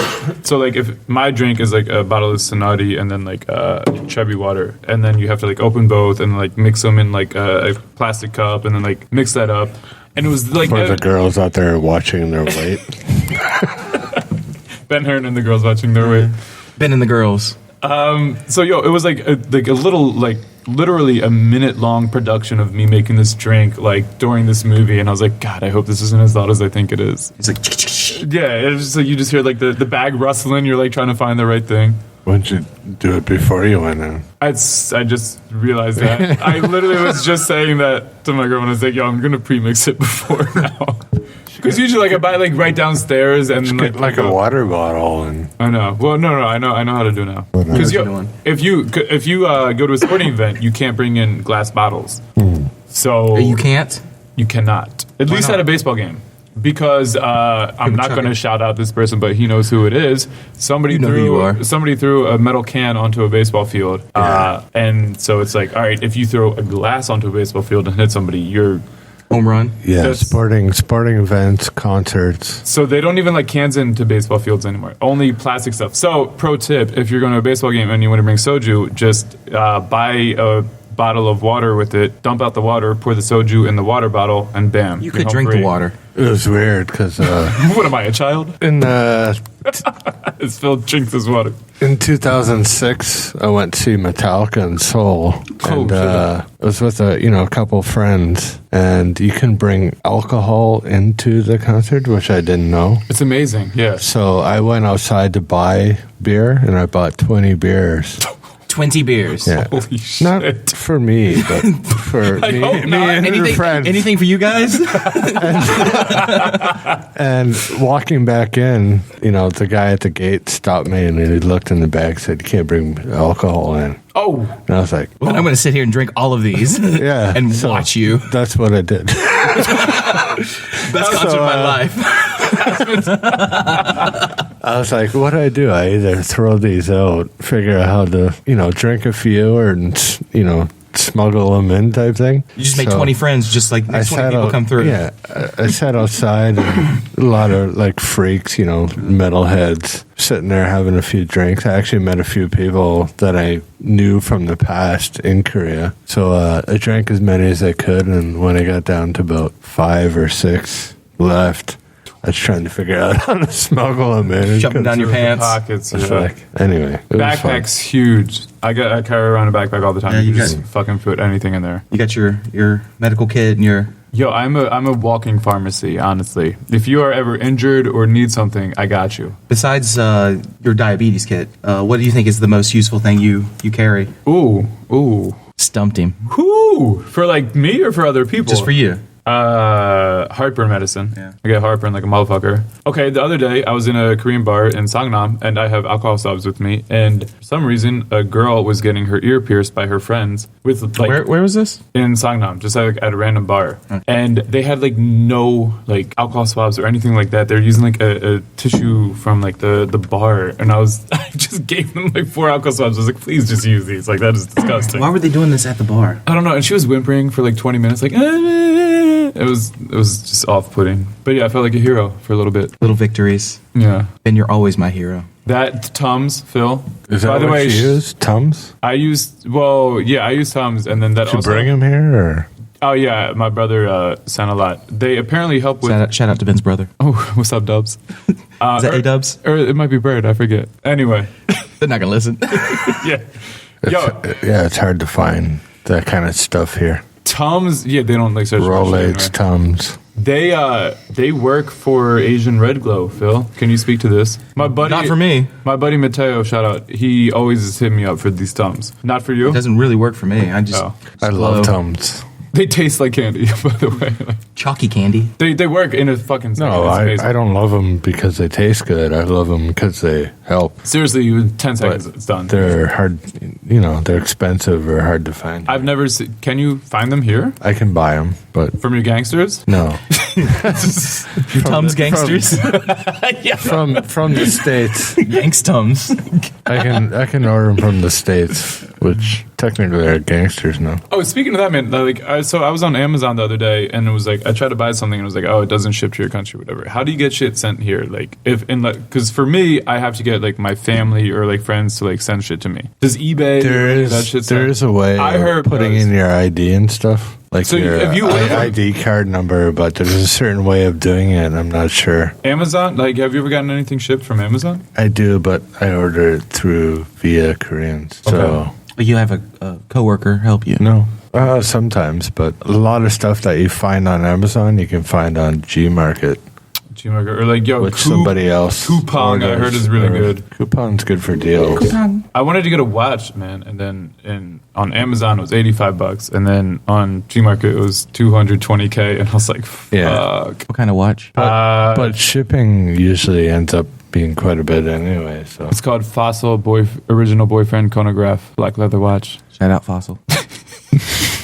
so like, if my drink is like a bottle of Sonati and then like chubby water, and then you have to like open both and like mix them in like a plastic cup and then like mix that up, and it was like For the girls out there watching their weight. Ben Hearn and the girls watching their weight. Ben and the girls. So it was like a little like literally a minute long production of me making this drink like during this movie, and I was like, God, I hope this isn't as loud as I think it is. It's like Yeah, it's just like you just hear like the bag rustling. You're like trying to find the right thing. Why don't you do it before you went in? I just realized that. I literally was just saying that to my girlfriend. I was like, yo, I'm gonna pre-mix it before now. Because usually, like, I buy like right downstairs, and then, Get like a water bottle and I know. Well, no, I know how to do it now. Because if you go to a sporting event, you can't bring in glass bottles. So You can't? You cannot. At least at a baseball game. Because I'm not going to shout out this person, but he knows who it is. Somebody threw a metal can onto a baseball field, and so it's like, all right, if you throw a glass onto a baseball field and hit somebody, you're home run. Yeah, sporting events, concerts. So they don't even let cans into baseball fields anymore. Only plastic stuff. So pro tip: if you're going to a baseball game and you want to bring soju, just buy a bottle of water with it, dump out the water, pour the soju in the water bottle, and bam. You could drink the water. It was weird because what am I, a child? Phil drinks his water. In 2006, I went to see Metallica in Seoul, and I was with a couple friends, and you can bring alcohol into the concert, which I didn't know. It's amazing, yeah. So I went outside to buy beer, and I bought 20 beers. 20 beers. Yeah. Holy shit. Not for me, but for me and her friends. Anything for you guys? And walking back in, the guy at the gate stopped me and he looked in the bag, said, "You can't bring alcohol in." Oh. And I was like, I'm going to sit here and drink all of these and watch you. That's what I did. Best concert of my life. I was like, what do I do? I either throw these out, figure out how to, drink a few or, smuggle them in type thing. You just make 20 friends, just like 20 people come through. Yeah. I sat outside and a lot of like freaks, metalheads sitting there having a few drinks. I actually met a few people that I knew from the past in Korea. So I drank as many as I could. And when I got down to about 5 or 6 left, I was trying to figure out how to smuggle them in. Shoving down your pants. Pockets. Anyway. Backpack's huge. I carry around a backpack all the time. Yeah, you just fucking put anything in there. You got your medical kit and your... Yo, I'm a walking pharmacy, honestly. If you are ever injured or need something, I got you. Besides your diabetes kit, what do you think is the most useful thing you carry? Ooh. Stumped him. Whoo! For like me or for other people? Just for you. Heartburn medicine. Yeah. I get heartburn like a motherfucker. Okay, the other day I was in a Korean bar in Sangnam and I have alcohol swabs with me, and for some reason a girl was getting her ear pierced by her friends with like Where was this? in Sangnam, just like at a random bar. And they had like no like alcohol swabs or anything like that. They're using like a tissue from like the bar, and I just gave them like 4 alcohol swabs. I was like, please just use these. Like, that is disgusting. Why were they doing this at the bar? I don't know. And she was whimpering for like 20 minutes, like it was just off-putting. But yeah, I felt like a hero for a little bit. Little victories. Yeah. And you're always my hero. That Tums, Phil. Is that what you use? Tums? I used Tums, and then that Did you also... bring him here, or? Oh, yeah, my brother sent a lot. They apparently help with... Shout out to Ben's brother. Oh, what's up, Dubs? Is that A-Dubs? Or it might be Bird, I forget. Anyway. They're not going to listen. Yeah. It's hard to find that kind of stuff here. Tums, yeah, they don't like such Rolex, Tums. They work for Asian Red Glow, Phil. Can you speak to this? My buddy, Not for me. My buddy Mateo, shout out. He always is hitting me up for these Tums. Not for you? It doesn't really work for me. I love Tums. They taste like candy, by the way. Chalky candy. They work in a fucking... No, I don't love them because they taste good. I love them because they help. Seriously, in 10 seconds, it's done. They're hard, they're expensive or hard to find. I've never seen... Can you find them here? I can buy them, but... From your gangsters? No. Tums gangsters? Yeah. From the States. Yanks Tums. I can order them from the States, which technically are gangsters now. Oh, speaking of that, man, so I was on Amazon the other day, and it was like, I tried to buy something, and it was like, oh, it doesn't ship to your country, whatever. How do you get shit sent here? Like, because for me, I have to get like my family or like friends to like send shit to me. Does eBay there is a way I heard putting in your ID and stuff, like so your if you ID card number, but there's a certain way of doing it. I'm not sure. Amazon, like, have you ever gotten anything shipped from Amazon? I do, but I order it via Koreans. So You have a coworker help you? No. Sometimes, but a lot of stuff that you find on Amazon, you can find on Gmarket. G Market or like which somebody else Coupon I heard is really good. Coupon's good for deals. I wanted to get a watch, man, and then on Amazon it was $85, and then on G Market it was $220K, and I was like, fuck. Yeah. What kind of watch? But shipping usually ends up being quite a bit anyway. So It's called Fossil Original Boyfriend Chronograph Black Leather Watch. Shout out Fossil.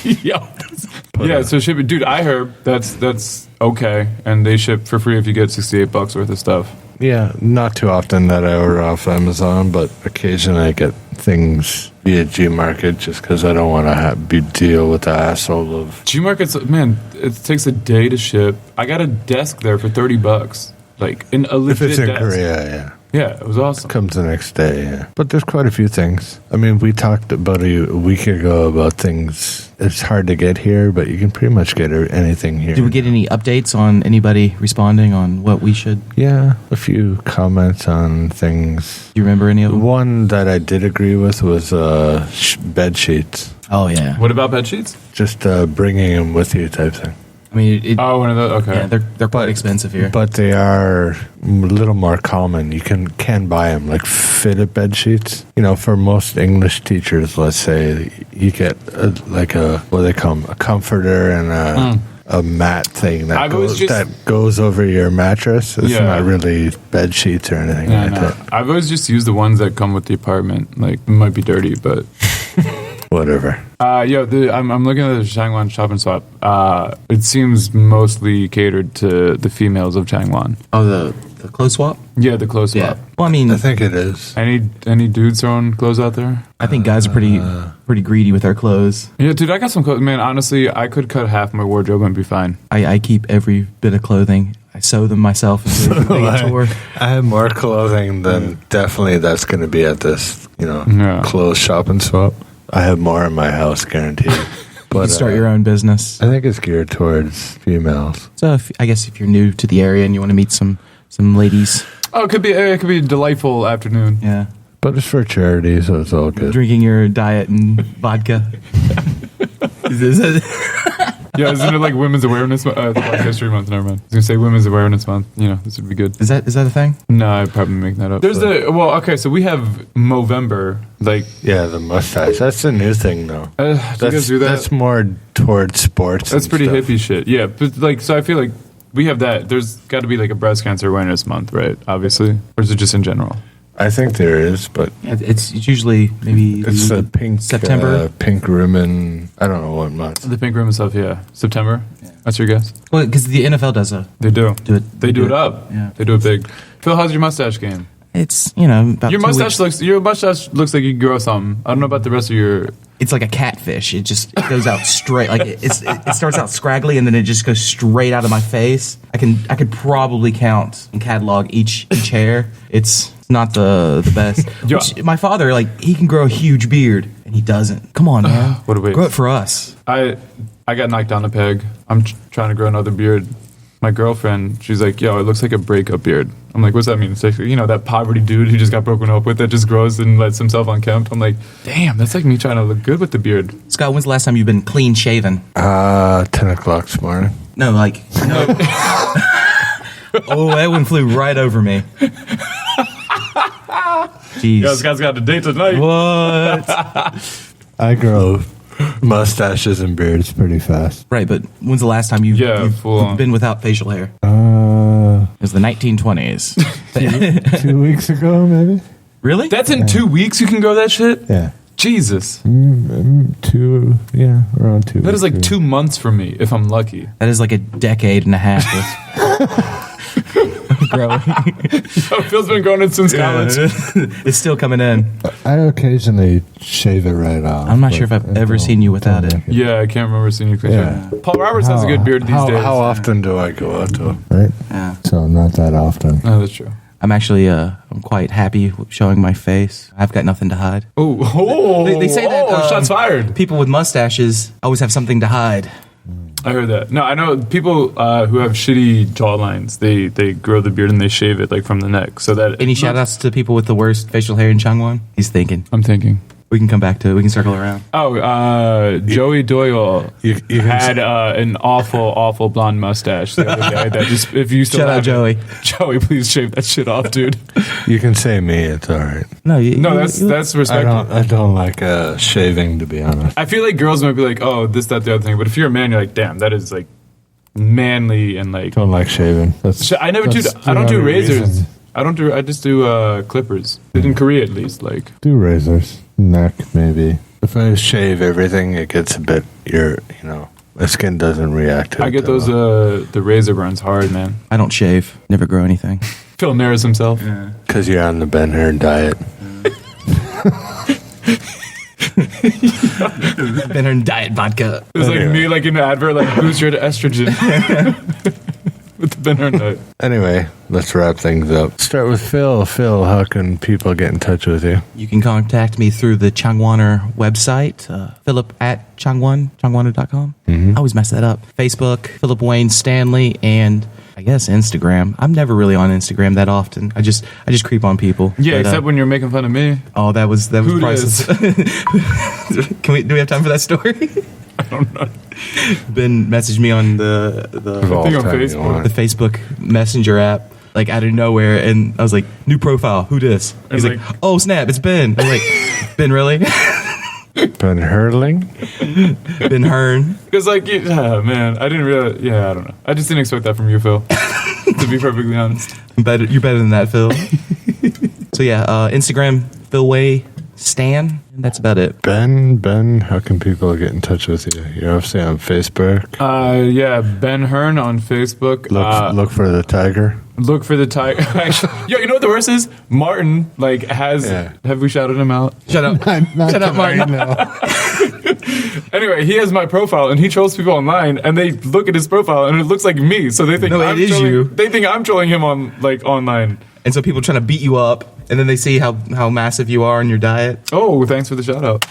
Yeah, so shipping, dude. I heard that's okay, and they ship for free if you get $68 worth of stuff. yeah, not too often that I order off Amazon, but occasionally I get things via G Market just because I don't want to deal with the hassle of. G Market's, man, it takes a day to ship. I got a desk there for $30, like in a legit If it's in desk. Korea, yeah. Yeah, it was awesome. Comes the next day, yeah. But there's quite a few things. I mean, we talked about a week ago about things. It's hard to get here, but you can pretty much get anything here. Did we get any updates on anybody responding on what we should? Yeah, a few comments on things. Do you remember any of them? One that I did agree with was bed sheets. Oh, yeah. What about bed sheets? Just bringing them with you type thing. I mean, Oh, one of those. Okay. yeah, they're quite expensive here. But they are a little more common. You can buy them, like fitted bed sheets. You know, for most English teachers, let's say, you get what do they call them? A comforter and a mat thing that goes over your mattress. It's not really bed sheets or anything that. I've always just used the ones that come with the apartment. Like, it might be dirty, but Whatever. I'm looking at the Changwon Shop and Swap. It seems mostly catered to the females of Changwon. Oh, the clothes swap? Yeah, the clothes swap. Yeah. Well, I mean, I think it is. Any dudes throwing clothes out there? I think guys are pretty greedy with their clothes. Yeah, dude, I got some clothes. Man, honestly, I could cut half my wardrobe and be fine. I keep every bit of clothing. I sew them myself into a tour. I have more clothing than definitely that's going to be at this, clothes shop and swap. I have more in my house, guaranteed. But You start your own business. I think it's geared towards females. So I guess if you're new to the area and you want to meet some ladies, Oh, it could be a delightful afternoon. yeah, But it's for charity, so it's all good. drinking your diet and vodka. Is it? Yeah, isn't it like Women's Awareness Black History Month? Never mind. I was gonna say Women's Awareness Month. This would be good. Is that a thing? No, I'd probably make that up. There's so we have Movember. Like, Yeah, the mustache. That's the new thing, though. do you guys do that? That's more towards sports. That's and pretty stuff. hippie shit. Yeah, but like, so I feel like we have that. There's got to be like a breast cancer awareness month, right? Obviously, or is it just in general? I think there is, but Yeah, it's usually maybe it's the pink September. pink ribbon. I don't know what month. The pink room and stuff. Yeah, September. That's your guess. Well, because the NFL does They do. They do it up. Yeah. They do it big. Phil, how's your mustache game? It's about Your 2 mustache weeks. looks like you grow something. I don't know about the rest of your. It's like a catfish. It goes out straight. Like it starts out scraggly and then it just goes straight out of my face. I could probably count and catalog each hair. It's not the best. Yeah. Which, my father, like, he can grow a huge beard and he doesn't. Come on, man. What a waste. Grow it for us. I got knocked down a peg. I'm trying to grow another beard. My girlfriend, she's like, yo, it looks like a breakup beard. I'm like, what's that mean? It's like, that poverty dude who just got broken up with that just grows and lets himself unkempt. I'm like, damn, that's like me trying to look good with the beard. Scott, when's the last time you've been clean shaven? 10 o'clock this morning. No, like, no. Oh, that one flew right over me. Jeez. Yo, this guy's got a date tonight. What? I grow mustaches and beards pretty fast. Right, but when's the last time you've full on. been without facial hair? It was the 1920s. 2 weeks ago, maybe? Really? That's in 2 weeks you can grow that shit? Yeah. Jesus. Around 2 That is like 2 months for me, if I'm lucky. That is like a decade and a half of growing. Phil's been growing it since college. It's still coming in. I occasionally shave it right off. I'm not sure if I've ever seen you without it. Yeah, I can't remember seeing you. Yeah. Paul Roberts has a good beard these days. How often do I go out to? Right? Yeah. So not that often. Oh, that's true. I'm actually I'm quite happy with showing my face. I've got nothing to hide. Oh, They say that shots fired. people with mustaches always have something to hide. I heard that. No, I know people who have shitty jawlines. They grow the beard and they shave it like from the neck, so that. Any shout outs to people with the worst facial hair in Changwon? He's thinking. I'm thinking. We can come back to it. We can circle around. Oh, Joey Doyle You can had an awful blonde mustache the other day. That just, if you still Shout out have Joey. Joey, please shave that shit off, dude. You can say me. It's all right. No, That's respectful. I don't like shaving, to be honest. I feel like girls might be like, oh, this, that, the other thing. But if you're a man, you're like, damn, that is like manly and like. Don't like shaving. I don't do razors. I just do clippers. In Korea, at least, like. Do razors, neck maybe. If I shave everything, it gets a bit. My skin doesn't react to it. I get those the razor burns hard, man. I don't shave. Never grow anything. Phil narrows himself. Because you're on the Ben Hearn diet. Ben Hearn diet vodka. It was like me, like in the advert, like boost your estrogen. With the Ben Hearn diet. Anyway, let's wrap things up. Start with Phil. Phil, how can people get in touch with you? You can contact me through the Changwoner website, Philip at Changwoner.com. I always mess that up. Facebook, Philip Wayne Stanley, and I guess Instagram. I'm never really on Instagram that often. I just creep on people. Yeah, except when you're making fun of me. Oh, that was priceless. Do we have time for that story? I don't know. Ben messaged me on the thing on Facebook. the Facebook Messenger app, like out of nowhere, and I was like, "New profile, who dis?" He's like, "Oh snap, it's Ben." I'm like, "Ben, really?" Ben Hurling? Ben Hearn. Because like, man, I didn't realize. Yeah, I don't know. I just didn't expect that from you, Phil. To be perfectly honest, You're better than that, Phil. So yeah, Instagram, Phil Way Stan. And that's about it. Ben, how can people get in touch with you? You're obviously on Facebook. Yeah, Ben Hearn on Facebook. Look for the tiger. Look for the tiger. Actually, you know what the worst is? Martin, like, has. Yeah. Have we shouted him out? Shut up. Shut up, Martin. Anyway, he has my profile, and he trolls people online, and they look at his profile, and it looks like me. So they think it is trolling, you. They think I'm trolling him on online. And so people trying to beat you up, and then they see how massive you are in your diet. Oh, thanks for the shout out.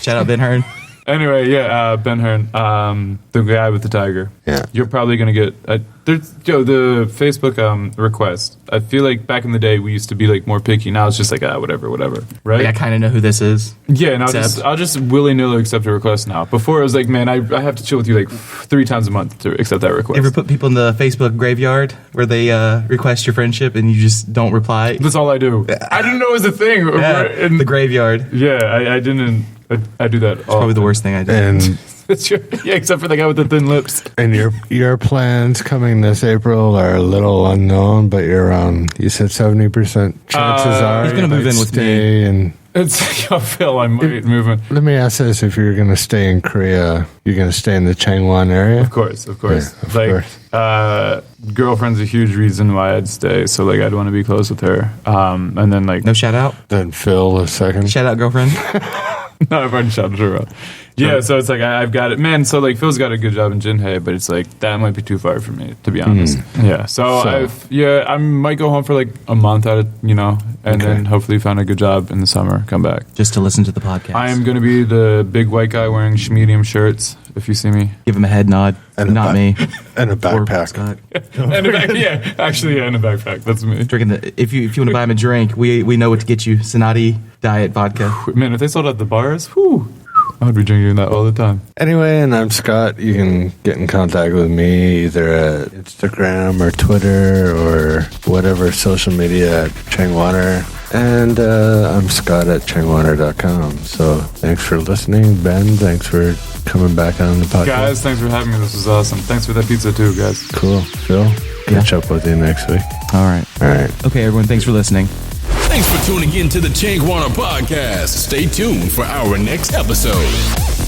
Shout out Ben Hearn. Anyway, yeah, Ben Hearn, the guy with the tiger. Yeah. You're probably going to get... the Facebook request. I feel like back in the day, we used to be like more picky. Now it's just like, whatever, right? Like, I kind of know who this is. Yeah, and I'll just willy-nilly accept a request now. Before, it was like, man, I have to chill with you like 3 times a month to accept that request. You ever put people in the Facebook graveyard where they request your friendship and you just don't reply? That's all I do. I didn't know it was a thing. Yeah, the graveyard. Yeah, I didn't... I do that all Probably the worst thing I do. And yeah, except for the guy with the thin lips. And your plans coming this April are a little unknown, but you're around. You said 70% chances are he's gonna move in with me. And It's Phil. I might move in. let me ask this: if you're going to stay in Korea, you're going to stay in the Changwon area? Of course. Yeah, of like, course. Girlfriend's a huge reason why I'd stay. So like, I'd want to be close with her. And then like, No shout out? Then Phil a second. Shout out, girlfriend. no, I've already shouted her out. Yeah, so it's like I've got it, man. So like Phil's got a good job in Jinhae, but it's like that might be too far for me, to be honest. Yeah, so I might go home for like a month out of and then hopefully find a good job in the summer, come back. Just to listen to the podcast. I am going to be the big white guy wearing medium shirts. If you see me, Give him a head nod. And Not me. And a Or backpack. Scott. and a in a backpack. That's me. Drinking if you want to buy him a drink, we know what to get you. Sonati Diet Vodka. Man, if they sold out the bars, I would be drinking that all the time. Anyway, and I'm Scott. You can get in contact with me either at Instagram or Twitter or whatever social media at Changwoner. And I'm Scott at Changwoner.com. So thanks for listening, Ben. Thanks for coming back on the podcast. Guys, thanks for having me. This was awesome. Thanks for that pizza too, guys. Cool. Phil, catch up with you next week. All right. All right. Okay, everyone. Thanks for listening. Thanks for tuning in to the Changwoner Podcast. Stay tuned for our next episode.